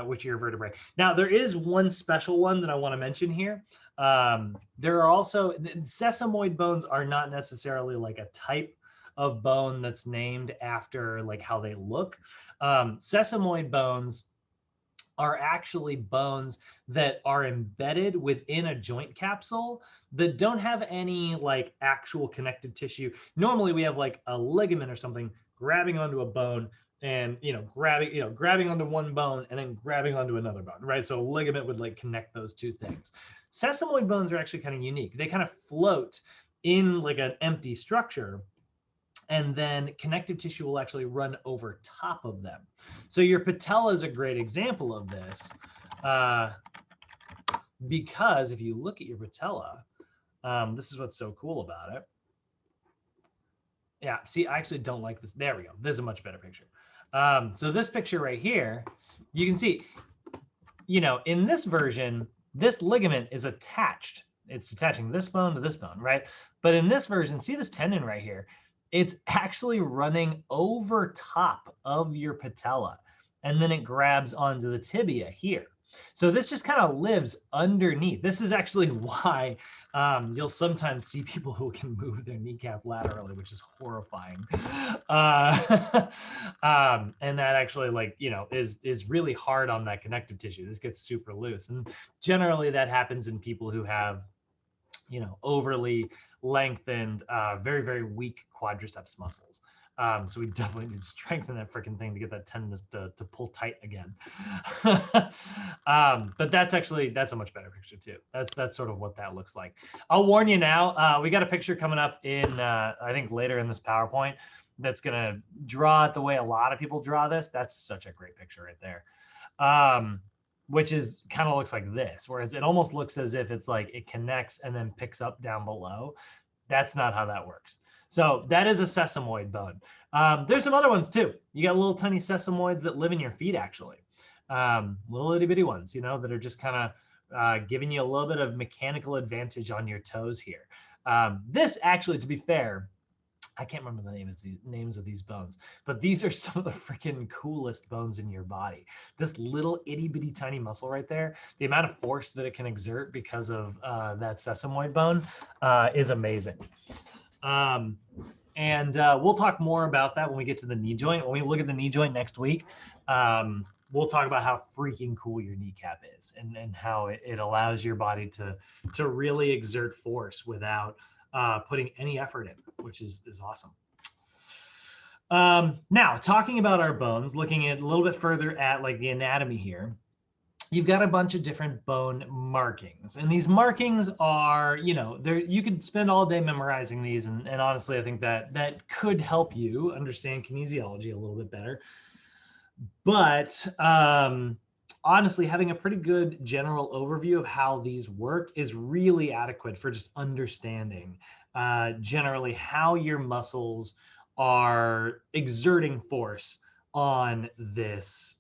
which are your vertebrae. Now, there is one special one that I want to mention here. There are also, sesamoid bones are not necessarily like a type of bone that's named after like how they look. Sesamoid bones are actually bones that are embedded within a joint capsule that don't have any like actual connective tissue. Normally we have like a ligament or something grabbing onto a bone and, you know, grabbing onto one bone and then grabbing onto another bone, right? So a ligament would like connect those two things. Sesamoid bones are actually kind of unique. They kind of float in like an empty structure, and then connective tissue will actually run over top of them. So your patella is a great example of this, because if you look at your patella, this is what's so cool about it. Yeah, see, I actually don't like this. There we go. This is a much better picture. So this picture right here, you can see, you know, in this version, this ligament is attached. It's attaching this bone to this bone, right? But in this version, see this tendon right here? It's actually running over top of your patella, and then it grabs onto the tibia here. So this just kind of lives underneath. This is actually why you'll sometimes see people who can move their kneecap laterally, which is horrifying. And that actually, like, you know, is really hard on that connective tissue. This gets super loose. And generally that happens in people who have, you know, overly lengthened, very, very weak quadriceps muscles. So we definitely need to strengthen that freaking thing to get that tendon to pull tight again. But that's a much better picture too. That's sort of what that looks like. I'll warn you now, we got a picture coming up in, I think later in this PowerPoint that's gonna draw it the way a lot of people draw this. That's such a great picture right there. Which is kind of looks like this, where it almost looks as if it's like it connects and then picks up down below. That's not how that works. So that is a sesamoid bone. There's some other ones too. You got little tiny sesamoids that live in your feet, actually. Little itty bitty ones, you know, that are just kind of giving you a little bit of mechanical advantage on your toes here. This actually, to be fair, I can't remember the names of these bones, but these are some of the freaking coolest bones in your body. This little itty bitty tiny muscle right there, the amount of force that it can exert because of that sesamoid bone is amazing. We'll talk more about that when we get to the knee joint. When we look at the knee joint next week, we'll talk about how freaking cool your kneecap is and how it allows your body to really exert force without putting any effort in, which is awesome. Now, talking about our bones, looking at a little bit further at like the anatomy here, you've got a bunch of different bone markings. And these markings are, you know, you could spend all day memorizing these. And honestly, I think that could help you understand kinesiology a little bit better. But honestly, having a pretty good general overview of how these work is really adequate for just understanding generally how your muscles are exerting force on this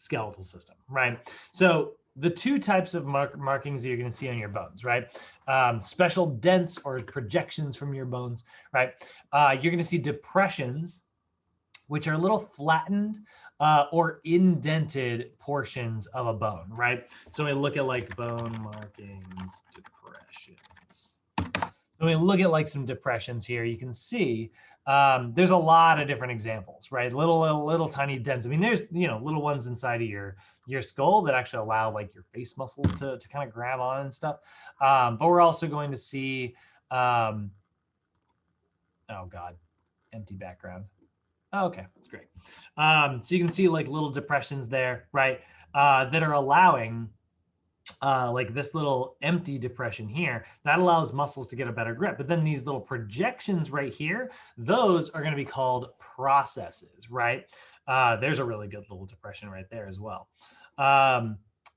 skeletal system, right? So the two types of markings that you're going to see on your bones, right? Special dents or projections from your bones, right? You're going to see depressions which are little flattened or indented portions of a bone, right? So we look at like bone markings, depressions. So we look at like some depressions here. You can see there's a lot of different examples, right? Little tiny dents. I mean, there's little ones inside of your skull that actually allow like your face muscles to kind of grab on and stuff. But we're also going to see, oh God, empty background. Oh, okay, that's great. So you can see like little depressions there, right? That are allowing like this little empty depression here, that allows muscles to get a better grip. But then these little projections right here, those are going to be called processes, right? There's a really good little depression right there as well.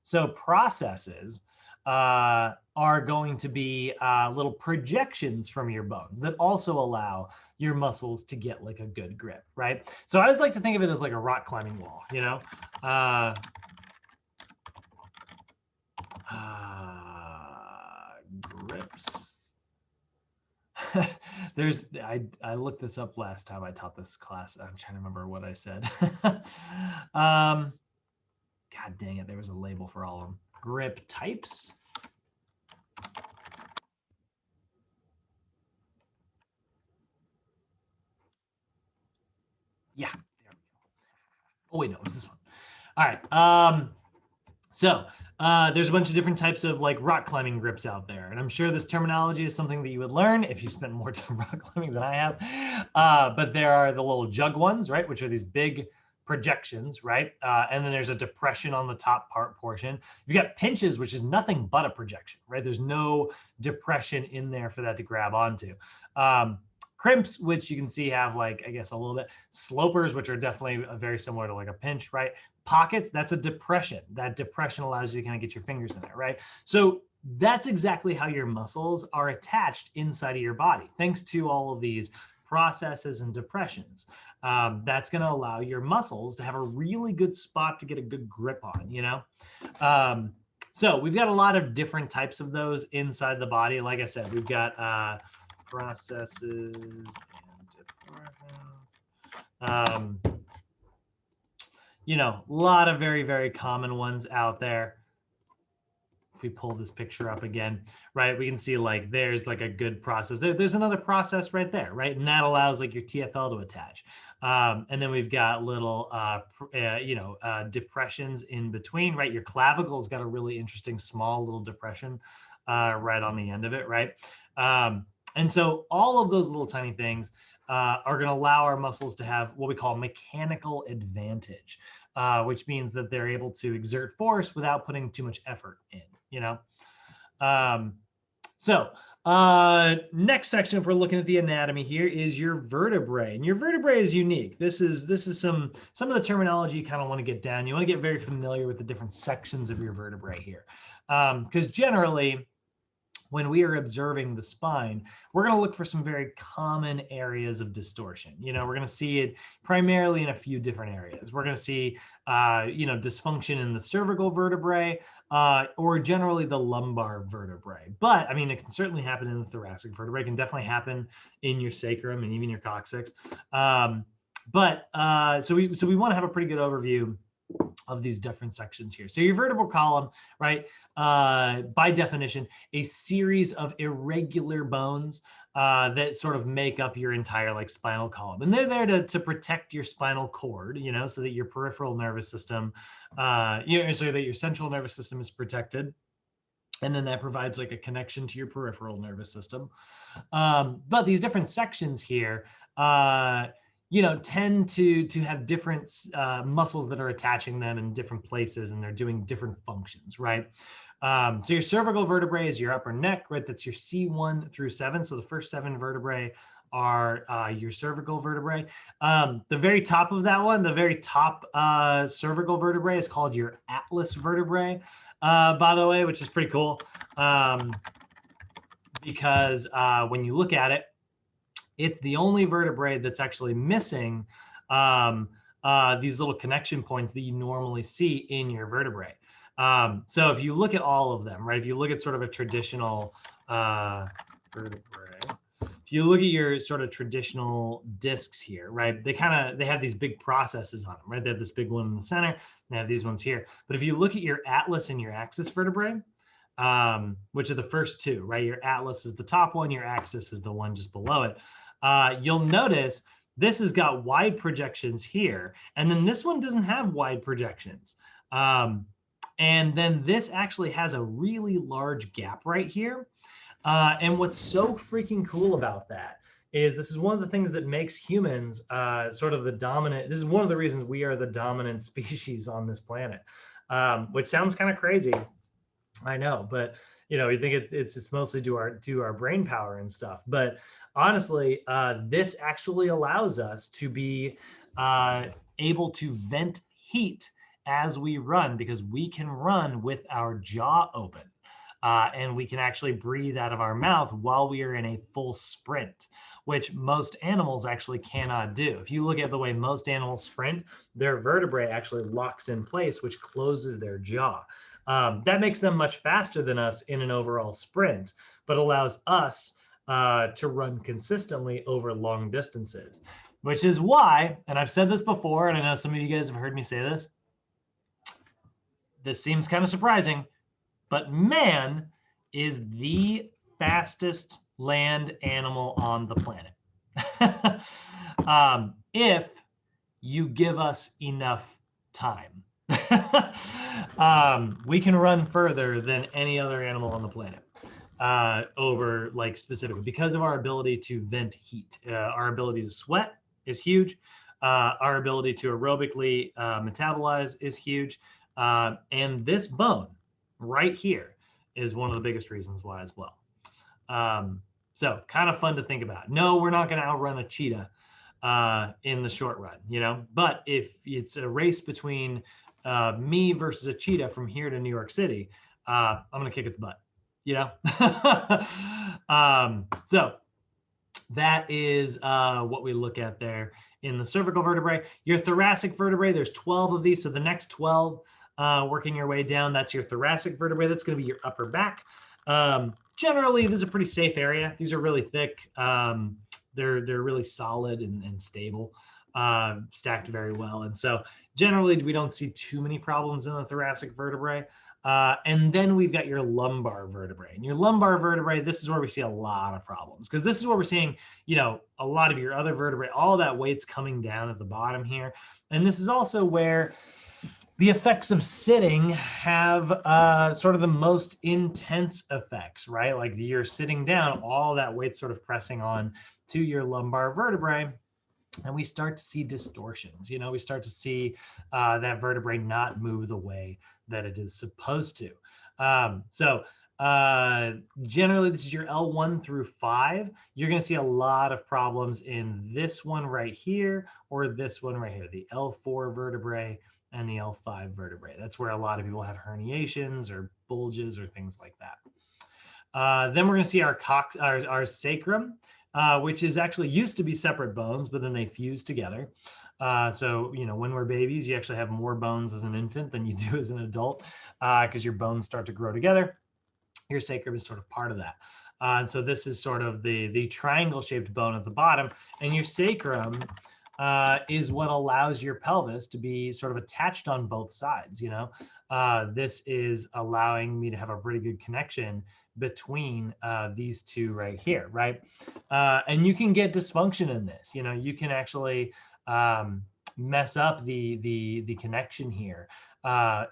So processes are going to be little projections from your bones that also allow your muscles to get like a good grip, right? So I always like to think of it as like a rock climbing wall, grips. I looked this up last time I taught this class. I'm trying to remember what I said. God dang it, there was a label for all of them. Grip types. Yeah, there we go. Oh wait, no, it was this one. All right. So there's a bunch of different types of like rock climbing grips out there. And I'm sure this terminology is something that you would learn if you spent more time rock climbing than I have. But there are the little jug ones, right? Which are these big projections, right? And then there's a depression on the top portion. You've got pinches, which is nothing but a projection, right? There's no depression in there for that to grab onto. Crimps, which you can see have like, I guess, a little bit. Slopers, which are definitely very similar to like a pinch, right? Pockets, that's a depression. That depression allows you to kind of get your fingers in there, right? So that's exactly how your muscles are attached inside of your body, thanks to all of these processes and depressions. That's going to allow your muscles to have a really good spot to get a good grip on, So we've got a lot of different types of those inside the body. Like I said, we've got processes and depression. A lot of very, very common ones out there. If we pull this picture up again, right, we can see like there's like a good process. There's another process right there, right? And that allows like your TFL to attach. And then we've got little, depressions in between, right? Your clavicle's got a really interesting small little depression right on the end of it, right? And so all of those little tiny things are going to allow our muscles to have what we call mechanical advantage, which means that they're able to exert force without putting too much effort in, So next section, if we're looking at the anatomy here, is your vertebrae. And your vertebrae is unique. This is some of the terminology you kind of want to get down. You want to get very familiar with the different sections of your vertebrae here. Because generally, when we are observing the spine, we're going to look for some very common areas of distortion. We're going to see it primarily in a few different areas. We're going to see, dysfunction in the cervical vertebrae or generally the lumbar vertebrae. But I mean, it can certainly happen in the thoracic vertebrae. It can definitely happen in your sacrum and even your coccyx. So we want to have a pretty good overview of these different sections here. So your vertebral column, right, by definition, a series of irregular bones that sort of make up your entire like spinal column. And they're there to protect your spinal cord, so that your peripheral nervous system, so that your central nervous system is protected. And then that provides like a connection to your peripheral nervous system. But these different sections here, tend to have different muscles that are attaching them in different places, and they're doing different functions, right? So your cervical vertebrae is your upper neck, right? That's your C1 through 7. So the first 7 vertebrae are your cervical vertebrae. The very top of that one, the very top cervical vertebrae is called your atlas vertebrae, by the way, which is pretty cool because when you look at it, it's the only vertebrae that's actually missing these little connection points that you normally see in your vertebrae. So if you look at all of them, right, if you look at sort of a traditional vertebrae, if you look at your sort of traditional discs here, right? They have these big processes on them, right? They have this big one in the center. They have these ones here. But if you look at your atlas and your axis vertebrae, which are the first two, right? Your atlas is the top one, your axis is the one just below it. You'll notice this has got wide projections here, and then this one doesn't have wide projections. And then this actually has a really large gap right here. And what's so freaking cool about that is this is one of the things that makes humans sort of the dominant. This is one of the reasons we are the dominant species on this planet, which sounds kind of crazy. I know, but you think it's mostly due our brain power and stuff. But honestly, this actually allows us to be able to vent heat as we run, because we can run with our jaw open. And we can actually breathe out of our mouth while we are in a full sprint, which most animals actually cannot do. If you look at the way most animals sprint, their vertebrae actually locks in place, which closes their jaw. That makes them much faster than us in an overall sprint, but allows us to run consistently over long distances, which is why, and I've said this before, and I know some of you guys have heard me say this, this seems kind of surprising, but man is the fastest land animal on the planet. If you give us enough time. We can run further than any other animal on the planet over like specifically because of our ability to vent heat. Our ability to sweat is huge. Our ability to aerobically metabolize is huge. And this bone right here is one of the biggest reasons why as well. So kind of fun to think about. No, we're not going to outrun a cheetah in the short run, but if it's a race between me versus a cheetah from here to New York City, I'm going to kick its butt, So that is what we look at there in the cervical vertebrae. Your thoracic vertebrae, there's 12 of these. So the next 12 working your way down, that's your thoracic vertebrae. That's going to be your upper back. Generally, this is a pretty safe area. These are really thick. They're really solid and stable, stacked very well. And so generally, we don't see too many problems in the thoracic vertebrae. And then we've got your lumbar vertebrae. And your lumbar vertebrae, this is where we see a lot of problems, because this is where we're seeing, a lot of your other vertebrae, all that weight's coming down at the bottom here. And this is also where the effects of sitting have sort of the most intense effects, right? Like you're sitting down, all that weight sort of pressing on to your lumbar vertebrae, and we start to see distortions. We start to see that vertebrae not move the way that it is supposed to. So generally, this is your L1 through 5. You're going to see a lot of problems in this one right here or this one right here, the L4 vertebrae and the L5 vertebrae. That's where a lot of people have herniations or bulges or things like that. Then we're going to see our sacrum, which is actually used to be separate bones, but then they fuse together. So, when we're babies, you actually have more bones as an infant than you do as an adult because your bones start to grow together. Your sacrum is sort of part of that. And so this is sort of the triangle-shaped bone at the bottom, and your sacrum is what allows your pelvis to be sort of attached on both sides. This is allowing me to have a pretty good connection between these two right here, right? And you can get dysfunction in this. You can actually mess up the connection here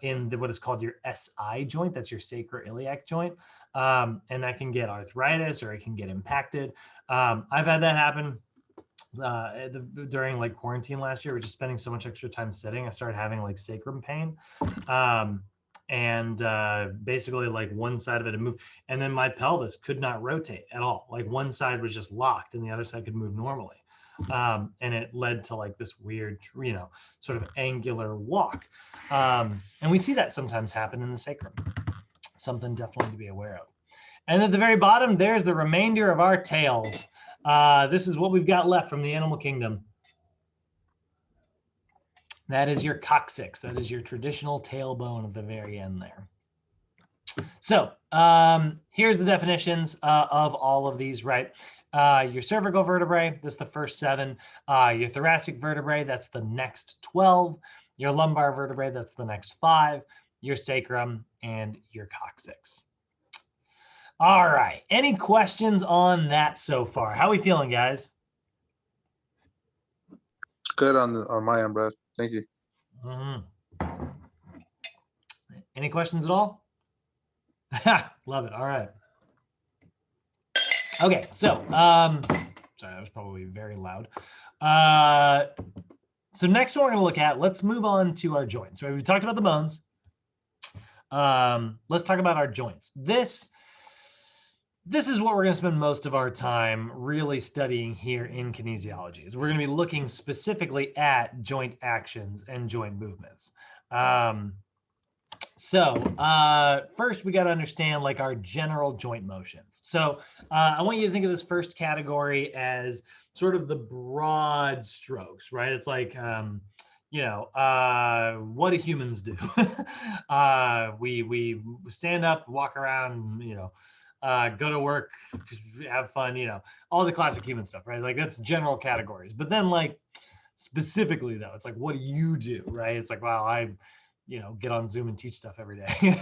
in what is called your SI joint. That's your sacroiliac joint. And that can get arthritis or it can get impacted. I've had that happen during like quarantine last year. We're just spending so much extra time sitting. I started having like sacrum pain. And basically like one side of it had moved, and then my pelvis could not rotate at all. Like one side was just locked and the other side could move normally. And it led to like this weird, sort of angular walk. And we see that sometimes happen in the sacrum. Something definitely to be aware of. And at the very bottom, there's the remainder of our tails. This is what we've got left from the animal kingdom. That is your coccyx. That is your traditional tailbone at the very end there. So here's the definitions of all of these, right? Your cervical vertebrae, that's the first 7. Your thoracic vertebrae, that's the next 12. Your lumbar vertebrae, that's the next 5. Your sacrum and your coccyx. All right. Any questions on that so far? How are we feeling, guys? Good on my end, Brad. Thank you. Any questions at all? Love it. All right. Okay, so sorry, that was probably very loud. So next one we're gonna look at, let's move on to our joints. Right, we talked about the bones. Let's talk about our joints. This is what we're going to spend most of our time really studying here in kinesiology. Is we're going to be looking specifically at joint actions and joint movements. First we got to understand like our general joint motions. So I want you to think of this first category as sort of the broad strokes, right? It's like, what do humans do? We stand up, walk around, go to work, have fun, all the classic human stuff, right? Like that's general categories. But then like specifically though, it's like, what do you do, right? It's like, wow, I get on Zoom and teach stuff every day.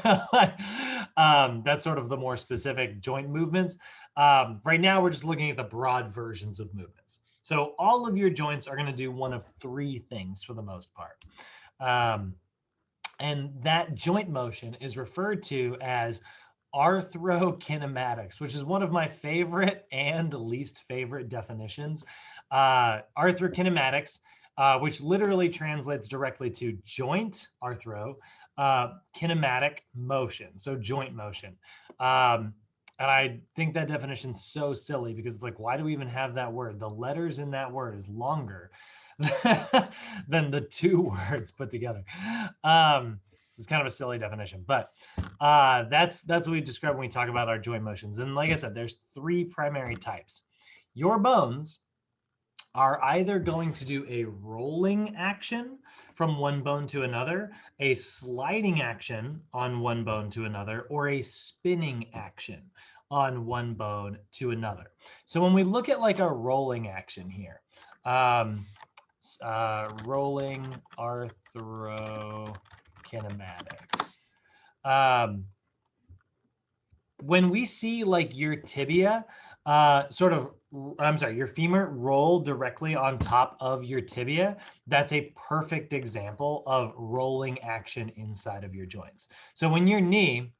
That's sort of the more specific joint movements. Right now, we're just looking at the broad versions of movements. So all of your joints are going to do one of 3 things for the most part. And that joint motion is referred to as arthrokinematics, which is one of my favorite and least favorite definitions. Arthrokinematics, which literally translates directly to joint, arthro, kinematic motion, so joint motion. And I think that definition's so silly because it's like, why do we even have that word? The letters in that word is longer than the 2 words put together. This is kind of a silly definition, but that's what we describe when we talk about our joint motions. And like I said, there's 3 primary types. Your bones are either going to do a rolling action from one bone to another, a sliding action on one bone to another, or a spinning action on one bone to another. So when we look at like a rolling action here, rolling arthrokinematics. When we see like your tibia, your femur roll directly on top of your tibia, that's a perfect example of rolling action inside of your joints. So when your knee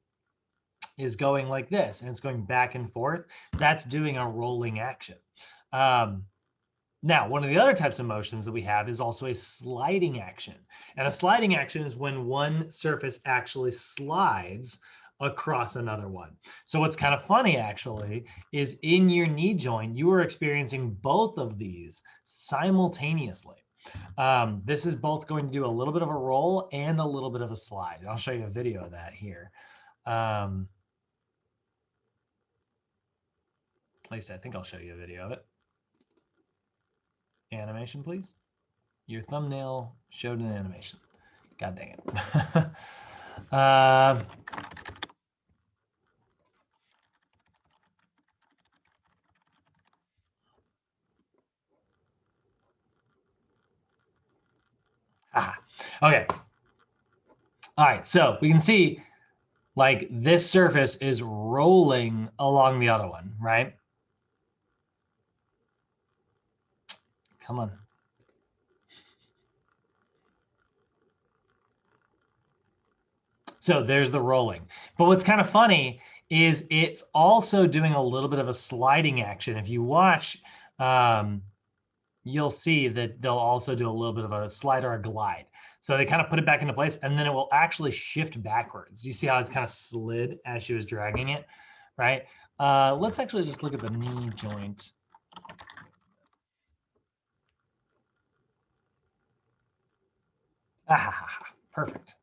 is going like this and it's going back and forth, that's doing a rolling action. Now, one of the other types of motions that we have is also a sliding action. And a sliding action is when one surface actually slides across another one. So what's kind of funny actually is in your knee joint, you are experiencing both of these simultaneously. This is both going to do a little bit of a roll and a little bit of a slide. I'll show you a video of that here. At least I think I'll show you a video of it. Animation, please. Your thumbnail showed an animation. God dang it. Okay. All right, so we can see like this surface is rolling along the other one, right? Come on. So there's the rolling. But what's kind of funny is it's also doing a little bit of a sliding action. If you watch, you'll see that they'll also do a little bit of a slide or a glide. So they kind of put it back into place and then it will actually shift backwards. You see how it's kind of slid as she was dragging it, right? Let's actually just look at the knee joint. Perfect.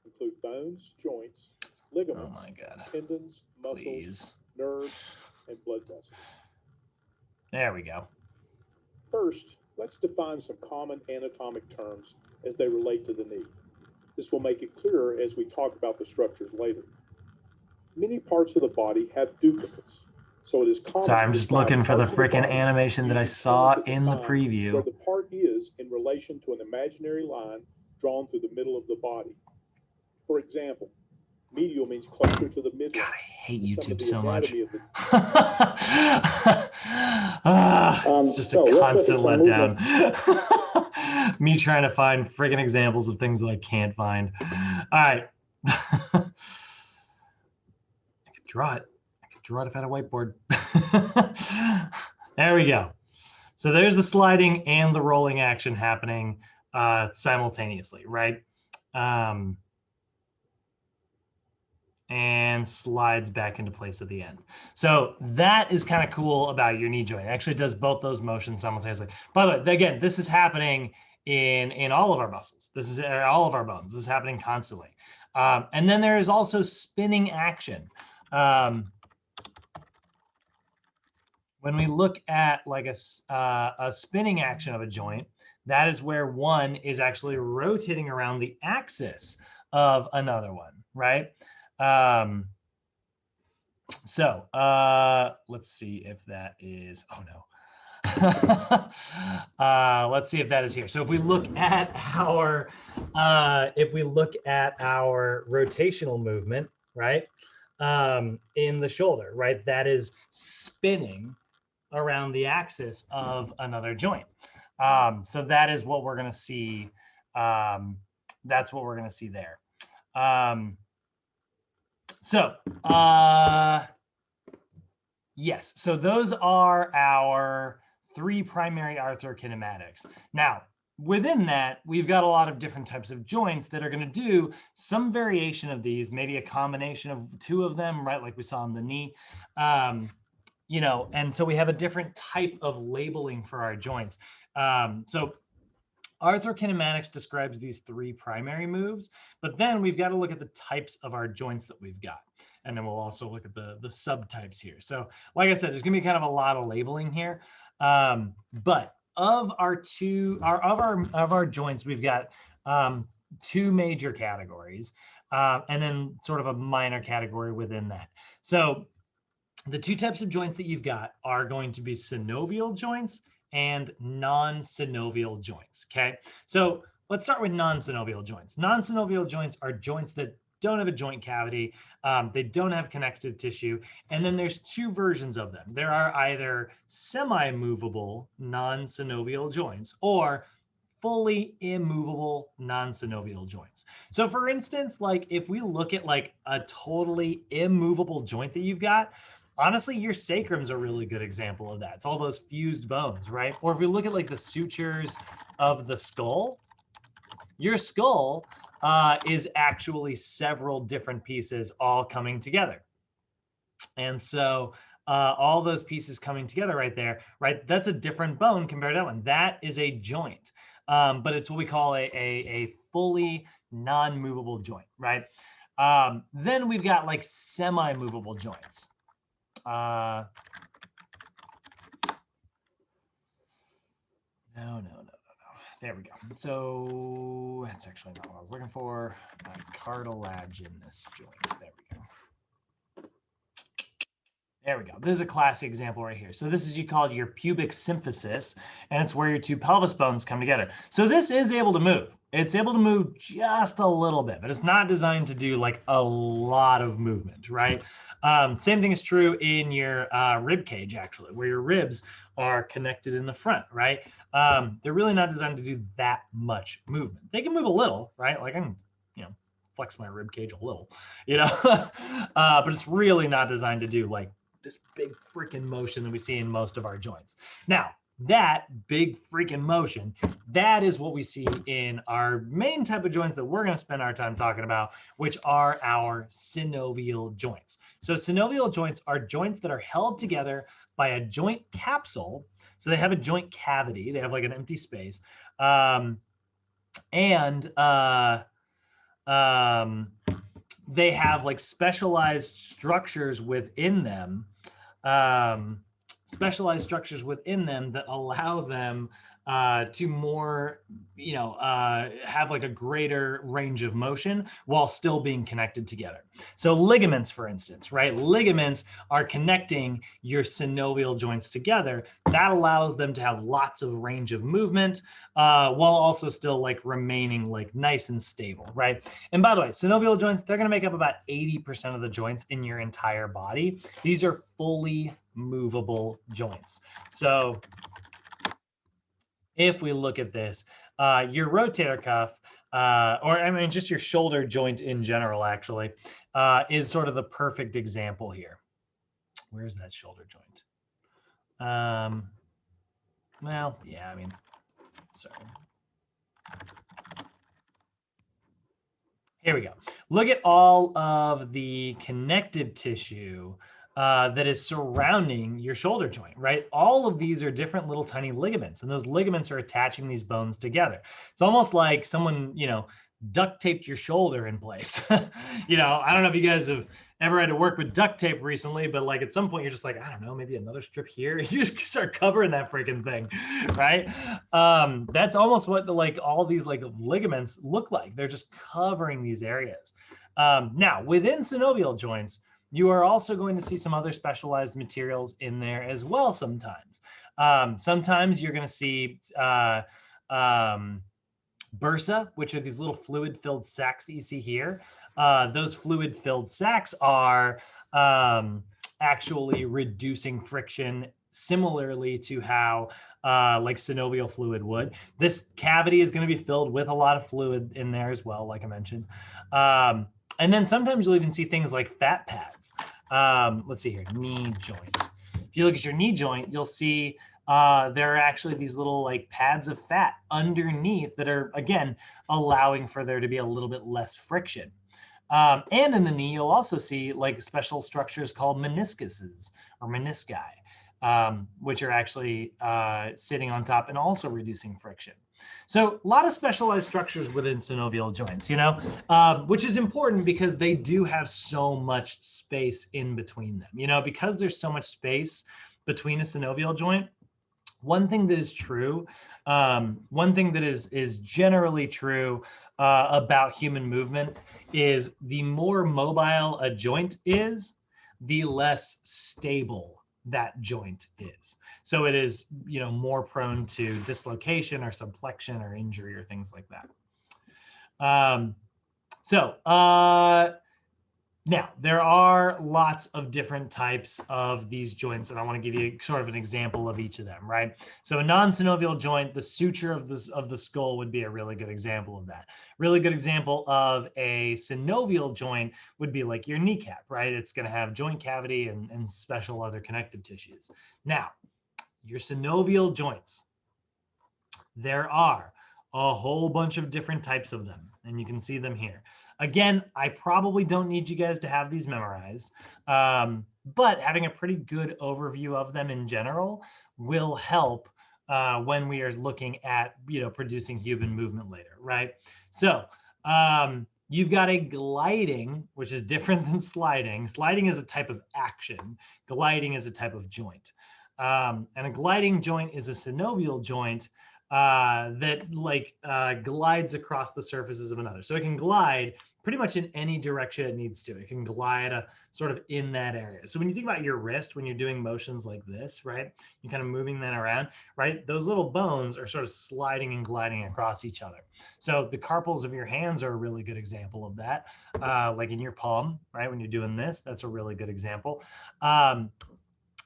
Include bones, joints, ligaments, Oh my God. tendons, muscles, Please. nerves, and blood vessels. There we go. First, Let's define some common anatomic terms as they relate to the knee. This will make it clearer as we talk about the structures later. Many parts of the body have duplicates, so it is common. Sorry, I'm to just describe looking for the parts of freaking body animation that I using saw terms that in the define preview. where the part is in relation to an imaginary line drawn through the middle of the body. For example, medial means closer to the midline. God, I hate Some of YouTube the so much. anatomy of the It's just a constant letdown. Me trying to find friggin' examples of things that I can't find. All right. I could draw it. I could draw it if I had a whiteboard. There we go. So there's the sliding and the rolling action happening simultaneously, right? And slides back into place at the end. So that is kind of cool about your knee joint. It actually does both those motions simultaneously. By the way, again, this is happening in all of our muscles. This is all of our bones. This is happening constantly. And then there is also spinning action. When we look at like a spinning action of a joint, that is where one is actually rotating around the axis of another one, right? Let's see if that is, oh no. Let's see if that is here. So if we look at our rotational movement, right? In the shoulder, right? That is spinning around the axis of another joint. So that is what we're going to see. That's what we're going to see there. Yes, so those are our three primary arthrokinematics. Now, within that, we've got a lot of different types of joints that are going to do some variation of these, maybe a combination of two of them, right? Like we saw in the knee, you know, and so we have a different type of labeling for our joints. So arthrokinematics describes these three primary moves, but then we've got to look at the types of our joints that we've got. And then we'll also look at the subtypes here. So like I said, there's gonna be kind of a lot of labeling here. But of our joints, we've got two major categories and then sort of a minor category within that. So the two types of joints that you've got are going to be synovial joints and non-synovial joints, okay? So let's start with non-synovial joints. Non-synovial joints are joints that don't have a joint cavity, they don't have connective tissue, and then there's two versions of them. There are either semi-movable non-synovial joints or fully immovable non-synovial joints. So for instance, like if we look at like a totally immovable joint that you've got, honestly, your sacrum's a really good example of that. It's all those fused bones, right? Or if we look at like the sutures of the skull, your skull is actually several different pieces all coming together. And so all those pieces coming together right there, right? That's a different bone compared to that one. That is a joint, but it's what we call a fully non-movable joint, right? Then we've got like semi-movable joints. No. There we go. So that's actually not what I was looking for. Cartilaginous joint. There we go. There we go. This is a classic example right here. So this is called your pubic symphysis, and it's where your two pelvis bones come together. So this is able to move. It's able to move just a little bit, but it's not designed to do like a lot of movement, right? Same thing is true in your rib cage, actually, where your ribs are connected in the front, right? They're really not designed to do that much movement. They can move a little, right? Like I can, you know, flex my rib cage a little, you know, but it's really not designed to do like this big freaking motion that we see in most of our joints. Now, that big freaking motion, that is what we see in our main type of joints that we're going to spend our time talking about, which are our synovial joints. So synovial joints are joints that are held together by a joint capsule. So they have a joint cavity. They have like an empty space. They have like specialized structures within them. That allow them to more, have like a greater range of motion while still being connected together. So ligaments, for instance, right? Ligaments are connecting your synovial joints together. That allows them to have lots of range of movement while also still like remaining like nice and stable, right? And by the way, synovial joints, they're going to make up about 80% of the joints in your entire body. These are fully movable joints. So if we look at this, your rotator cuff, or I mean, just your shoulder joint in general, actually, is sort of the perfect example here. Where's that shoulder joint? Well, yeah, I mean, sorry. Here we go. Look at all of the connective tissue that is surrounding your shoulder joint, right? All of these are different little tiny ligaments, and those ligaments are attaching these bones together. It's almost like someone, duct taped your shoulder in place. I don't know if you guys have ever had to work with duct tape recently, but like at some point you're just like, I don't know, maybe another strip here. You just start covering that freaking thing, right? That's almost what all these like ligaments look like. They're just covering these areas. Now within synovial joints, you are also going to see some other specialized materials in there as well sometimes. Sometimes you're going to see bursa, which are these little fluid-filled sacs that you see here. Those fluid-filled sacs are actually reducing friction similarly to how like synovial fluid would. This cavity is going to be filled with a lot of fluid in there as well, like I mentioned. And then sometimes you'll even see things like fat pads. Let's see here, knee joint. If you look at your knee joint, you'll see there are actually these little like pads of fat underneath that are, again, allowing for there to be a little bit less friction. And in the knee, you'll also see like special structures called meniscuses or menisci, which are actually sitting on top and also reducing friction. So a lot of specialized structures within synovial joints, which is important because they do have so much space in between them. Because there's so much space between a synovial joint, one thing that is true, one thing that is generally true about human movement is the more mobile a joint is, the less stable that joint is. So it is, more prone to dislocation or subluxation or injury or things like that. Now, there are lots of different types of these joints, and I want to give you sort of an example of each of them, right? So a non-synovial joint, the suture of the skull would be a really good example of that. Really good example of a synovial joint would be like your kneecap, right? It's going to have joint cavity and special other connective tissues. Now, your synovial joints, there are a whole bunch of different types of them, and you can see them here. Again, I probably don't need you guys to have these memorized, but having a pretty good overview of them in general will help when we are looking at, producing human movement later, right? So you've got a gliding, which is different than sliding. Sliding is a type of action. Gliding is a type of joint. And a gliding joint is a synovial joint that glides across the surfaces of another. So it can glide pretty much in any direction it needs to. It can glide sort of in that area. So when you think about your wrist, when you're doing motions like this, right, you're kind of moving that around, right? Those little bones are sort of sliding and gliding across each other. So the carpals of your hands are a really good example of that. Like in your palm, right? When you're doing this, that's a really good example.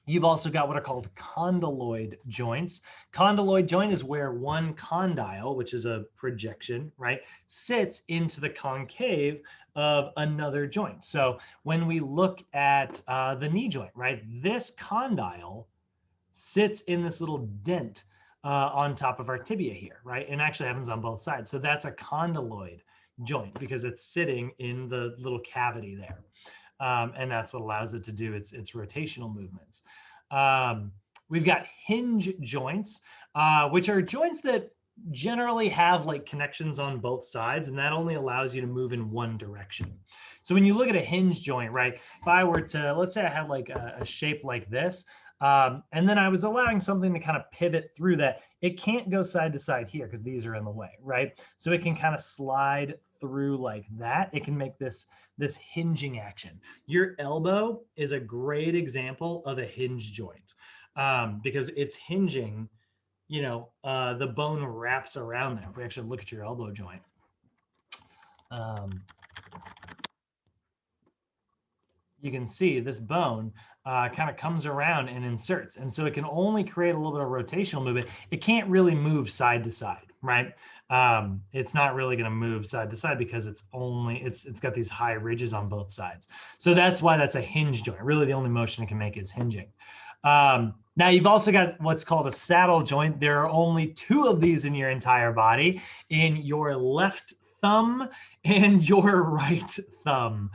You've also got what are called condyloid joints. Condyloid joint is where one condyle, which is a projection, right, sits into the concave of another joint. So when we look at the knee joint, right, this condyle sits in this little dent on top of our tibia here, right? And actually happens on both sides. So that's a condyloid joint because it's sitting in the little cavity there. And that's what allows it to do its rotational movements. We've got hinge joints, which are joints that generally have like connections on both sides, and that only allows you to move in one direction. So when you look at a hinge joint, right, if I were to, let's say I had like a shape like this, And then I was allowing something to kind of pivot through that. It can't go side to side here because these are in the way, right? So it can kind of slide through like that. It can make this hinging action. Your elbow is a great example of a hinge joint because it's hinging, the bone wraps around there. If we actually look at your elbow joint, you can see this bone kind of comes around and inserts. And so it can only create a little bit of rotational movement. It can't really move side to side, right? It's not really going to move side to side because it's got these high ridges on both sides. So that's why that's a hinge joint. Really, the only motion it can make is hinging. Now you've also got what's called a saddle joint. There are only 2 of these in your entire body, in your left thumb and your right thumb,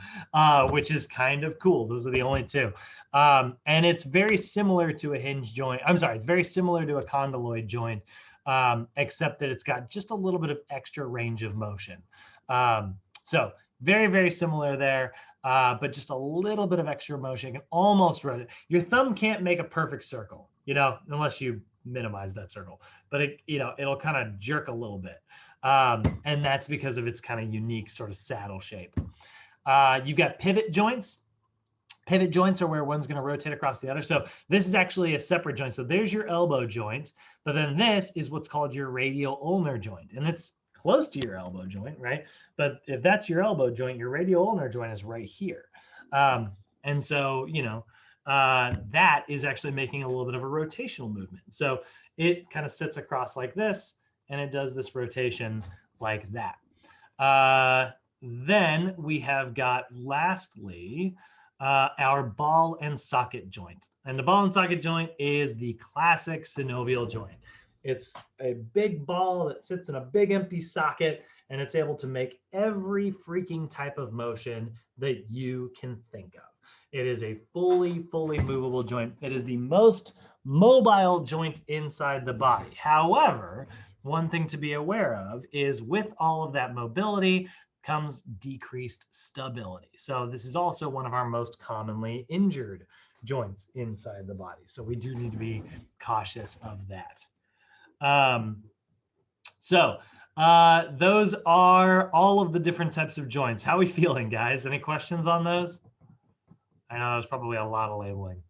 which is kind of cool. Those are the only 2. And it's very similar to a hinge joint. I'm sorry, it's very similar to a condyloid joint, except that it's got just a little bit of extra range of motion. So very, very similar there. But just a little bit of extra motion. You can almost rotate. Your thumb can't make a perfect circle, unless you minimize that circle. But it'll kind of jerk a little bit, and that's because of its kind of unique sort of saddle shape. You've got pivot joints. Pivot joints are where one's going to rotate across the other. So this is actually a separate joint. So there's your elbow joint, but then this is what's called your radial ulnar joint, and it's close to your elbow joint, right? But if that's your elbow joint, your radial ulnar joint is right here. And so, that is actually making a little bit of a rotational movement. So it kind of sits across like this, and it does this rotation like that. Then we have got, lastly, our ball and socket joint. And the ball and socket joint is the classic synovial joint. It's a big ball that sits in a big empty socket, and it's able to make every freaking type of motion that you can think of. It is a fully movable joint. It is the most mobile joint inside the body. However, one thing to be aware of is with all of that mobility comes decreased stability. So this is also one of our most commonly injured joints inside the body. So we do need to be cautious of that. Those are all of the different types of joints. How are we feeling, guys? Any questions on those? I know there's probably a lot of labeling.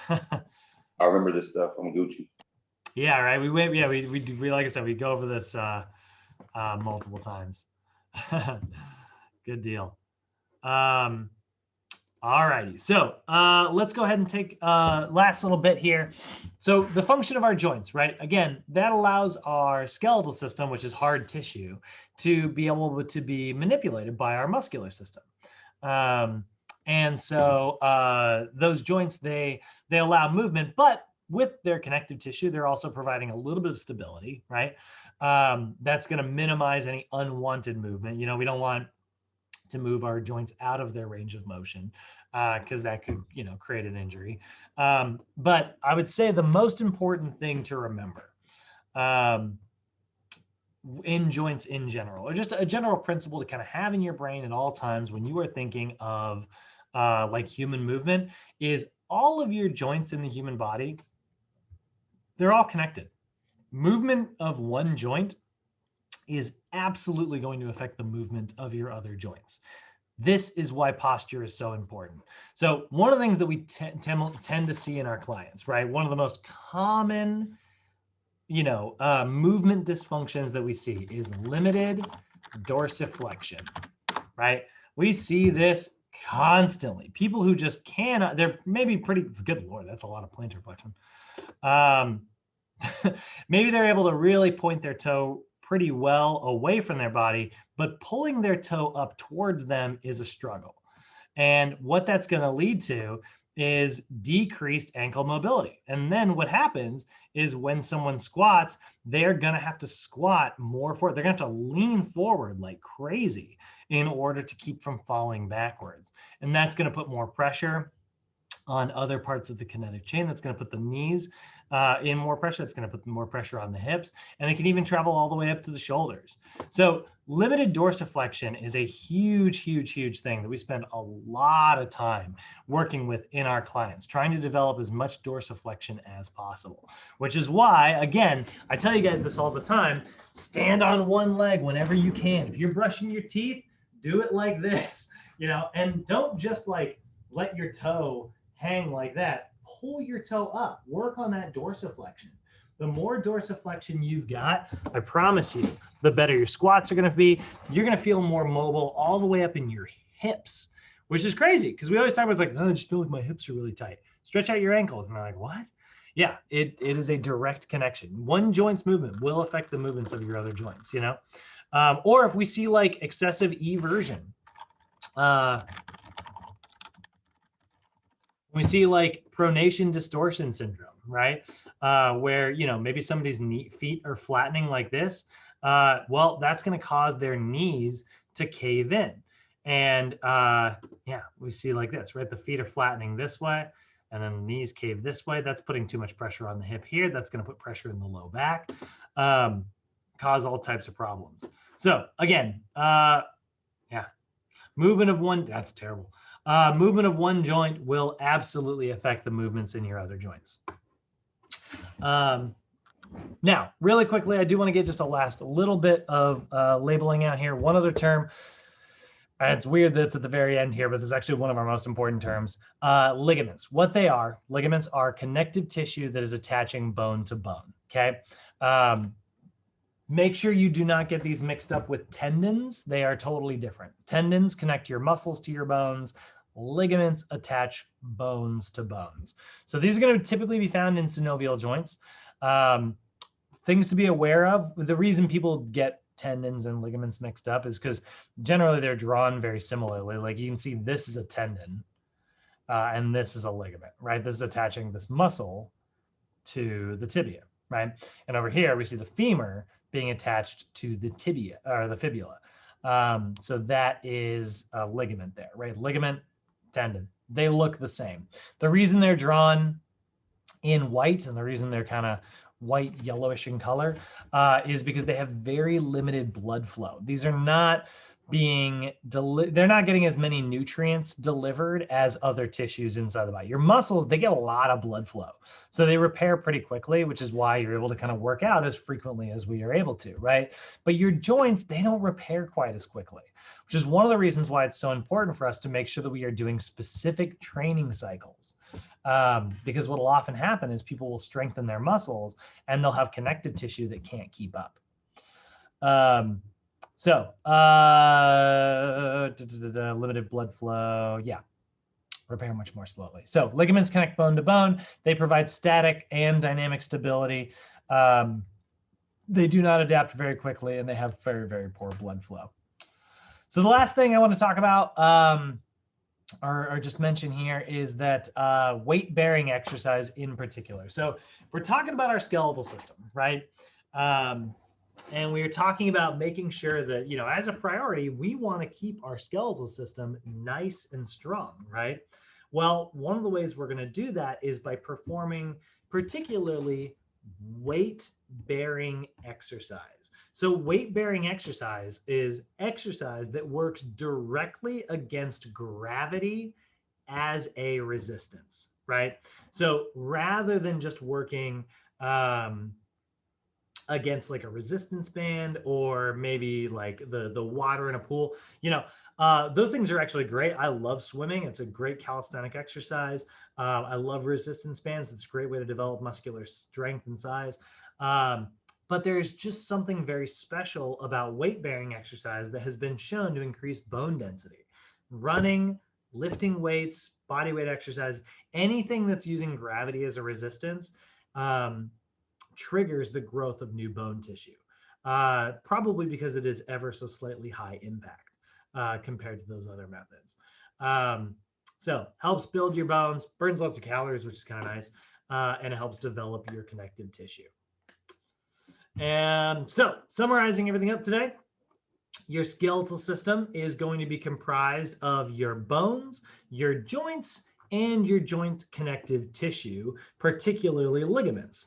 I remember this stuff. I'm Gucci. Yeah, right. We like I said, we go over this multiple times. Good deal. All righty, so let's go ahead and take last little bit here. So the function of our joints, right? Again, that allows our skeletal system, which is hard tissue, to be able to be manipulated by our muscular system. And so those joints, they allow movement, but with their connective tissue, they're also providing a little bit of stability, right? That's going to minimize any unwanted movement. We don't want to move our joints out of their range of motion because that could, create an injury. But I would say the most important thing to remember in joints in general, or just a general principle to kind of have in your brain at all times when you are thinking of like human movement, is all of your joints in the human body, they're all connected. Movement of one joint is absolutely going to affect the movement of your other joints. This is why posture is so important. So one of the things that we tend to see in our clients, right? One of the most common, movement dysfunctions that we see is limited dorsiflexion, right? We see this constantly. People who just cannot, they're maybe pretty, good Lord, that's a lot of plantar flexion. Maybe they're able to really point their toe pretty well away from their body, but pulling their toe up towards them is a struggle. And what that's going to lead to is decreased ankle mobility. And then what happens is when someone squats, they're going to have to squat more forward. They're going to have to lean forward like crazy in order to keep from falling backwards. And that's going to put more pressure on other parts of the kinetic chain. That's going to put the knees in more pressure. That's going to put more pressure on the hips, and it can even travel all the way up to the shoulders. So limited dorsiflexion is a huge, huge, huge thing that we spend a lot of time working with in our clients, trying to develop as much dorsiflexion as possible, which is why, again, I tell you guys this all the time, stand on one leg whenever you can. If you're brushing your teeth, do it like this, you know, and don't just like let your toe hang like that. Pull your toe up, work on that dorsiflexion. The more dorsiflexion you've got, I promise you, the better your squats are going to be. You're going to feel more mobile all the way up in your hips, which is crazy because we always talk about it's like, oh, I just feel like my hips are really tight. Stretch out your ankles. And they're like, what? Yeah, it is a direct connection. One joint's movement will affect the movements of your other joints, you know? Or if we see like excessive eversion, we see like pronation distortion syndrome, right? Where, you know, maybe somebody's feet are flattening like this. Well, that's going to cause their knees to cave in. And yeah, we see like this, right? The feet are flattening this way, and then the knees cave this way. That's putting too much pressure on the hip here. That's going to put pressure in the low back, cause all types of problems. So again, yeah, movement of one, that's terrible. Movement of one joint will absolutely affect the movements in your other joints. Now, really quickly, I do want to get just a last little bit of labeling out here. One other term, and it's weird that it's at the very end here, but this is actually one of our most important terms. Ligaments. What they are, ligaments are connective tissue that is attaching bone to bone, okay? Make sure you do not get these mixed up with tendons. They are totally different. Tendons connect your muscles to your bones. Ligaments attach bones to bones. So these are going to typically be found in synovial joints. Things to be aware of. The reason people get tendons and ligaments mixed up is because generally they're drawn very similarly. Like you can see this is a tendon and this is a ligament, right? This is attaching this muscle to the tibia, right? And over here we see the femur being attached to the tibia or the fibula. So that is a ligament there, right? Ligament, tendon, they look the same. The reason they're drawn in white and the reason they're kind of white yellowish in color is because they have very limited blood flow. These are not being they're not getting as many nutrients delivered as other tissues inside the body. Your muscles, they get a lot of blood flow, so they repair pretty quickly, which is why you're able to kind of work out as frequently as we are able to, right? But your joints, they don't repair quite as quickly, which is one of the reasons why it's so important for us to make sure that we are doing specific training cycles. Because what will often happen is people will strengthen their muscles and they'll have connective tissue that can't keep up. Limited blood flow, yeah, repair much more slowly. So ligaments connect bone to bone. They provide static and dynamic stability. They do not adapt very quickly and they have very, very poor blood flow. So the last thing I want to talk about or just mention here is that weight-bearing exercise in particular. So we're talking about our skeletal system, right? And we are talking about making sure that, you know, as a priority, we want to keep our skeletal system nice and strong, right? Well, one of the ways we're going to do that is by performing particularly weight-bearing exercise. So weight-bearing exercise is exercise that works directly against gravity as a resistance, right? So rather than just working against like a resistance band or maybe like the water in a pool, you know, those things are actually great. I love swimming. It's a great calisthenic exercise. I love resistance bands. It's a great way to develop muscular strength and size. But there's just something very special about weight-bearing exercise that has been shown to increase bone density. Running, lifting weights, body weight exercise, anything that's using gravity as a resistance triggers the growth of new bone tissue, probably because it is ever so slightly high impact compared to those other methods. So helps build your bones, burns lots of calories, which is kind of nice, and it helps develop your connective tissue. And so summarizing everything up today, your skeletal system is going to be comprised of your bones, your joints, and your joint connective tissue, particularly ligaments.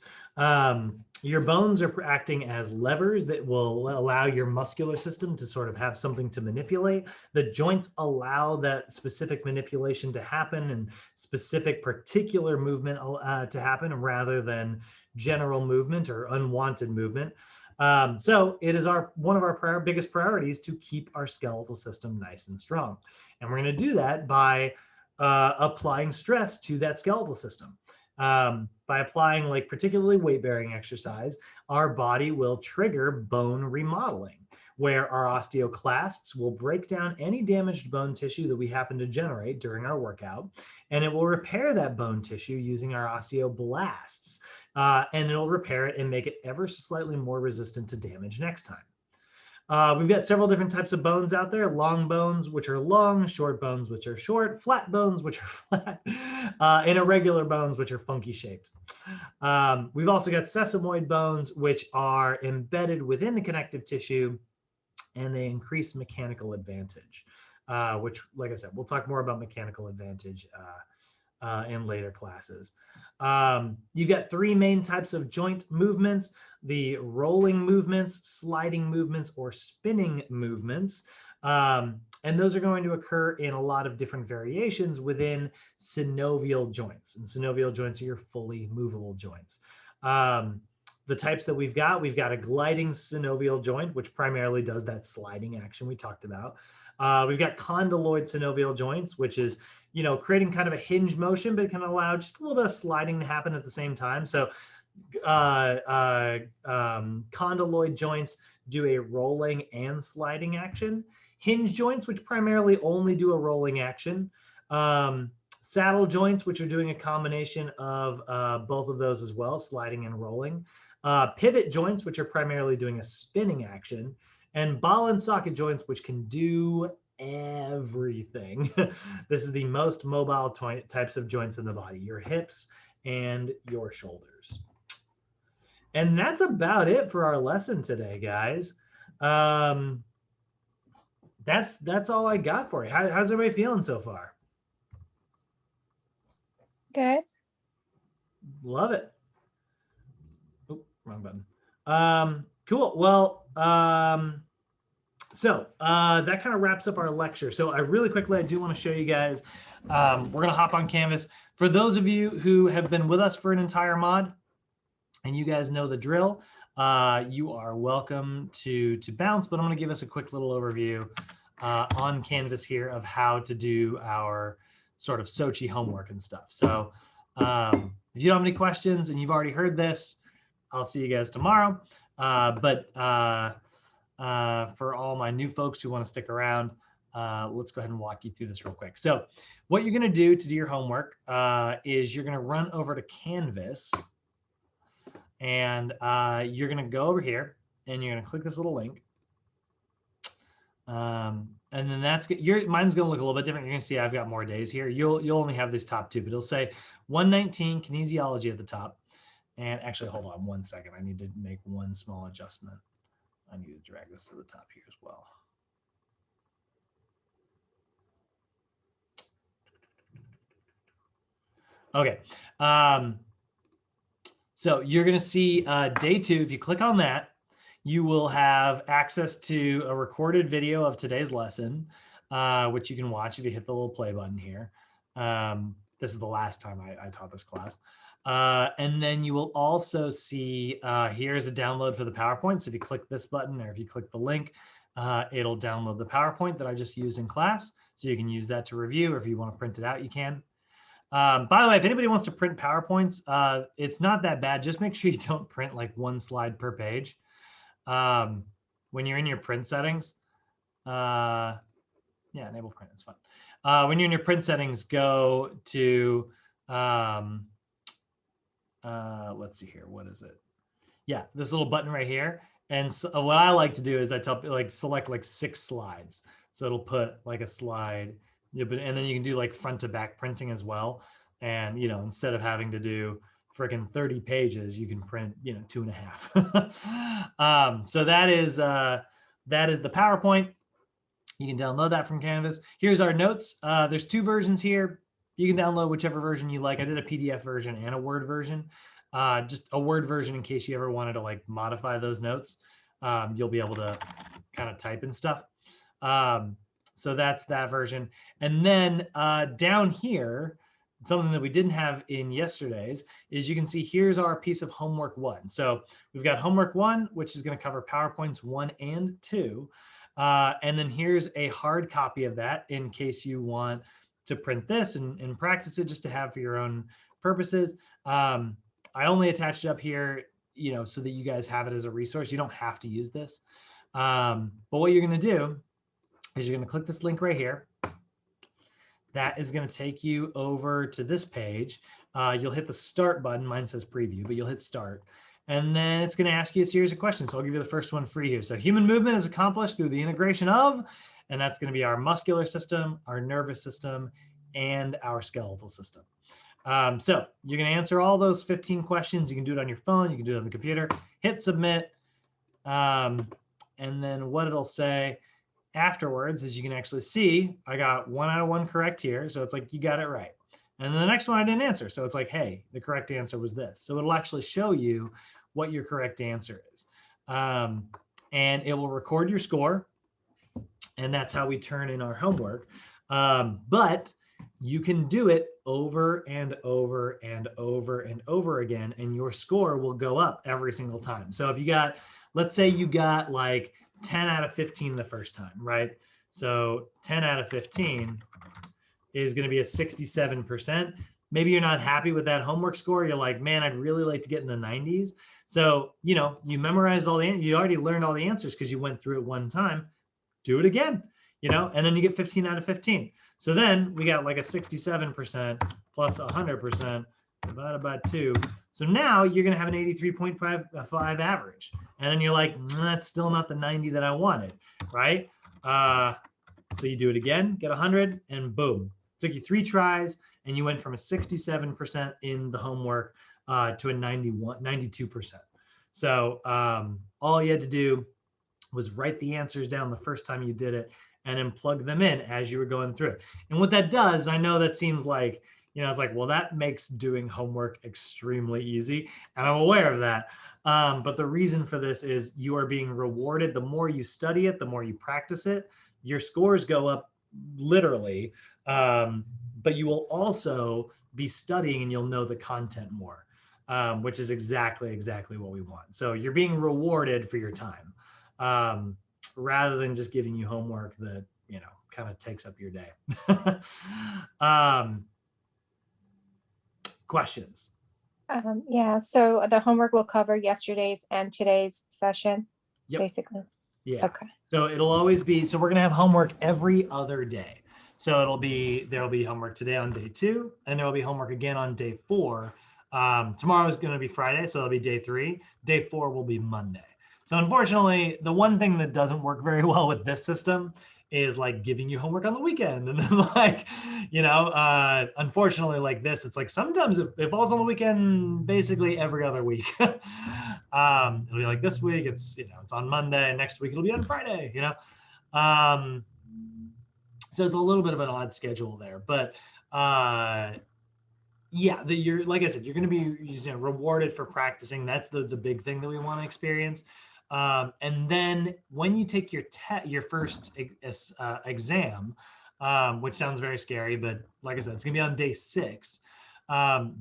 Your bones are acting as levers that will allow your muscular system to sort of have something to manipulate. The joints allow that specific manipulation to happen and specific particular movement to happen rather than general movement or unwanted movement. So it is one of our biggest priorities to keep our skeletal system nice and strong. And we're going to do that by applying stress to that skeletal system. By applying like particularly weight-bearing exercise, our body will trigger bone remodeling, where our osteoclasts will break down any damaged bone tissue that we happen to generate during our workout, and it will repair that bone tissue using our osteoblasts, and it'll repair it and make it ever so slightly more resistant to damage next time. We've got several different types of bones out there: long bones, which are long; short bones, which are short; flat bones, which are flat; and irregular bones, which are funky shaped. We've also got sesamoid bones, which are embedded within the connective tissue, and they increase mechanical advantage, which, like I said, we'll talk more about mechanical advantage in later classes. You've got three main types of joint movements: the rolling movements, sliding movements, or spinning movements. And those are going to occur in a lot of different variations within synovial joints. And synovial joints are your fully movable joints. The types that we've got a gliding synovial joint, which primarily does that sliding action we talked about. We've got condyloid synovial joints, which is, creating kind of a hinge motion, but it can allow just a little bit of sliding to happen at the same time. So condyloid joints do a rolling and sliding action. Hinge joints, which primarily only do a rolling action. Saddle joints, which are doing a combination of both of those as well, sliding and rolling. Pivot joints, which are primarily doing a spinning action. And ball and socket joints, which can do everything. This is the most mobile types of joints in the body: your hips and your shoulders. And that's about it for our lesson today, guys. That's all I got for you. How's everybody feeling so far? Good. Love it. Oh, wrong button. Cool. Well, so that kind of wraps up our lecture. So I really quickly, I do want to show you guys, we're going to hop on Canvas. For those of you who have been with us for an entire mod and you guys know the drill, you are welcome to bounce, but I'm going to give us a quick little overview on Canvas here of how to do our sort of Sochi homework and stuff. So if you don't have any questions and you've already heard this, I'll see you guys tomorrow. But for all my new folks who want to stick around, let's go ahead and walk you through this real quick. So what you're going to do your homework is you're going to run over to Canvas, and you're going to go over here and you're going to click this little link. And then mine's going to look a little bit different. You're going to see I've got more days here. You'll only have these top two, but it'll say 119 kinesiology at the top. And actually, hold on one second. I need to make one small adjustment. I need to drag this to the top here as well. Okay. So you're going to see day 2. If you click on that, you will have access to a recorded video of today's lesson, which you can watch if you hit the little play button here. This is the last time I taught this class. And then you will also see here's a download for the PowerPoint. So if you click this button or if you click the link, it'll download the PowerPoint that I just used in class. So you can use that to review, or if you want to print it out, you can. By the way, if anybody wants to print PowerPoints, it's not that bad. Just make sure you don't print like one slide per page. When you're in your print settings, yeah, enable print, it's fine. When you're in your print settings, go to, let's see here, what is it? Yeah, this little button right here. And so what I like to do is I tell like select like 6 slides. So it'll put like a slide, and then you can do like front to back printing as well. And, instead of having to do freaking 30 pages, you can print, 2.5. So that is the PowerPoint. You can download that from Canvas. Here's our notes. There's 2 versions here. You can download whichever version you like. I did a PDF version and a Word version. Just a Word version in case you ever wanted to like modify those notes. You'll be able to kind of type and stuff. So that's that version. And then down here, something that we didn't have in yesterday's is you can see here's our piece of homework 1. So we've got homework 1, which is going to cover PowerPoints 1 and 2. And then here's a hard copy of that in case you want to print this and practice it just to have for your own purposes. I only attached it up here, you know, so that you guys have it as a resource. You don't have to use this. But what you're going to do is you're going to click this link right here. That is going to take you over to this page. You'll hit the start button. Mine says preview, but you'll hit start. And then it's going to ask you a series of questions. So I'll give you the first one free here. So human movement is accomplished through the integration of, and that's going to be our muscular system, our nervous system, and our skeletal system. So you're going to answer all those 15 questions. You can do it on your phone. You can do it on the computer. Hit submit. And then what it'll say afterwards is you can actually see I got 1 out of 1 correct here. So it's like, you got it right. And then the next one I didn't answer. So it's like, hey, the correct answer was this. So it'll actually show you what your correct answer is. And it will record your score. And that's how we turn in our homework. But you can do it over and over and over and over again, and your score will go up every single time. So if you got, let's say you got like 10 out of 15 the first time, right? So 10 out of 15 is going to be a 67%. Maybe you're not happy with that homework score. You're like, man, I'd really like to get in the 90s. So, you know, you memorized all you already learned all the answers because you went through it one time. Do it again, you know, and then you get 15 out of 15. So then we got like a 67% plus 100% divided by 2. So now you're going to have an 83.5 average. And then you're like, that's still not the 90 that I wanted, right? So you do it again, get 100, and boom. Took you 3 tries, and you went from a 67% in the homework to a 92%. So all you had to do was write the answers down the first time you did it, and then plug them in as you were going through it. And what that does, I know that seems like, you know, it's like, well, that makes doing homework extremely easy. And I'm aware of that. But the reason for this is you are being rewarded. The more you study it, the more you practice it, your scores go up literally. But you will also be studying and you'll know the content more, which is exactly what we want. So you're being rewarded for your time. Rather than just giving you homework that, you know, kind of takes up your day. Questions? Yeah, so the homework will cover yesterday's and today's session, basically. Yeah. Okay. So it'll always be, so we're going to have homework every other day. So there'll be homework today on day 2, and there'll be homework again on day 4. Tomorrow is going to be Friday, so it'll be day 3. Day 4 will be Monday. So unfortunately, the one thing that doesn't work very well with this system is like giving you homework on the weekend. And then like, you know, unfortunately like this, it's like sometimes it falls on the weekend, basically every other week. It'll be like this week, it's, you know, it's on Monday, next week it'll be on Friday, you know? So it's a little bit of an odd schedule there, but yeah, you're, like I said, you're going to be, you know, rewarded for practicing. That's the big thing that we want to experience. And then when you take your first exam, which sounds very scary, but like I said, it's gonna be on day 6.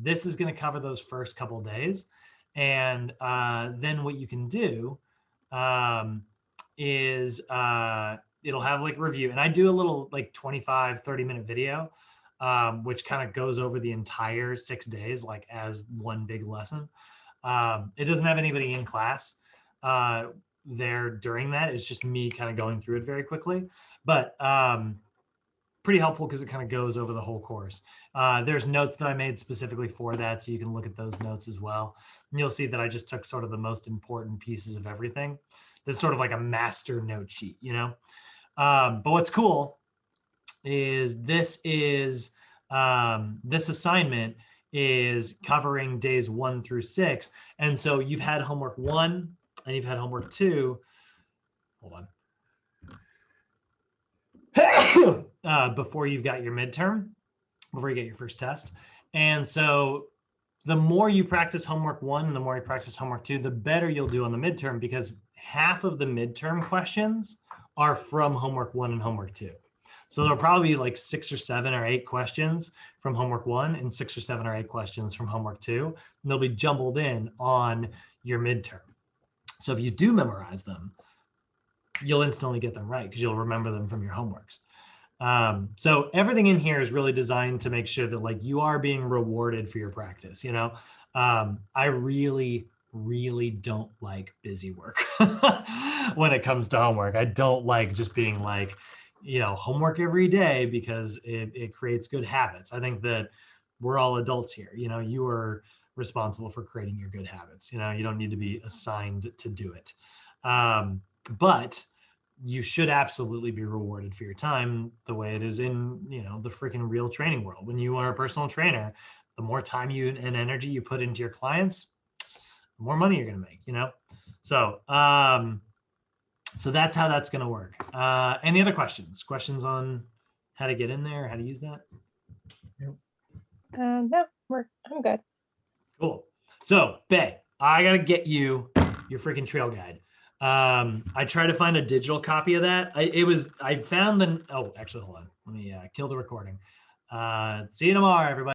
This is gonna cover those first couple days. And then what you can do is it'll have like review. And I do a little like 25-30-minute video, which kind of goes over the entire 6 days, like as one big lesson. It doesn't have anybody in class there during that. It's just me kind of going through it very quickly, but pretty helpful because it kind of goes over the whole course. There's notes that I made specifically for that, so you can look at those notes as well. And you'll see that I just took sort of the most important pieces of everything. This is sort of like a master note sheet, you know? But what's cool is this assignment is covering days 1 through 6. And so you've had homework 1 and you've had homework 2. Hold on. Before you've got your midterm. before you get your first test. And so the more you practice homework 1 and the more you practice homework 2, the better you'll do on the midterm, because half of the midterm questions are from homework 1 and homework 2. So there'll probably be like 6 or 7 or 8 questions from homework 1 and 6 or 7 or 8 questions from homework 2. And they'll be jumbled in on your midterm. So if you do memorize them, you'll instantly get them right because you'll remember them from your homeworks. So everything in here is really designed to make sure that like you are being rewarded for your practice. You know, I really don't like busy work when it comes to homework. I don't like just being like, you know, homework every day, because it creates good habits. I think that we're all adults here. You know, you are responsible for creating your good habits. You know, you don't need to be assigned to do it. But you should absolutely be rewarded for your time the way it is in, you know, the freaking real training world. When you are a personal trainer, the more time you and energy you put into your clients, the more money you're going to make, you know? So, so that's how that's going to work. Any other questions? Questions on how to get in there, how to use that? No, I'm good. Cool. So, Bay, I got to get you your freaking trail guide. I tried to find a digital copy of that. I found the, oh, actually, hold on. Let me kill the recording. See you tomorrow, everybody.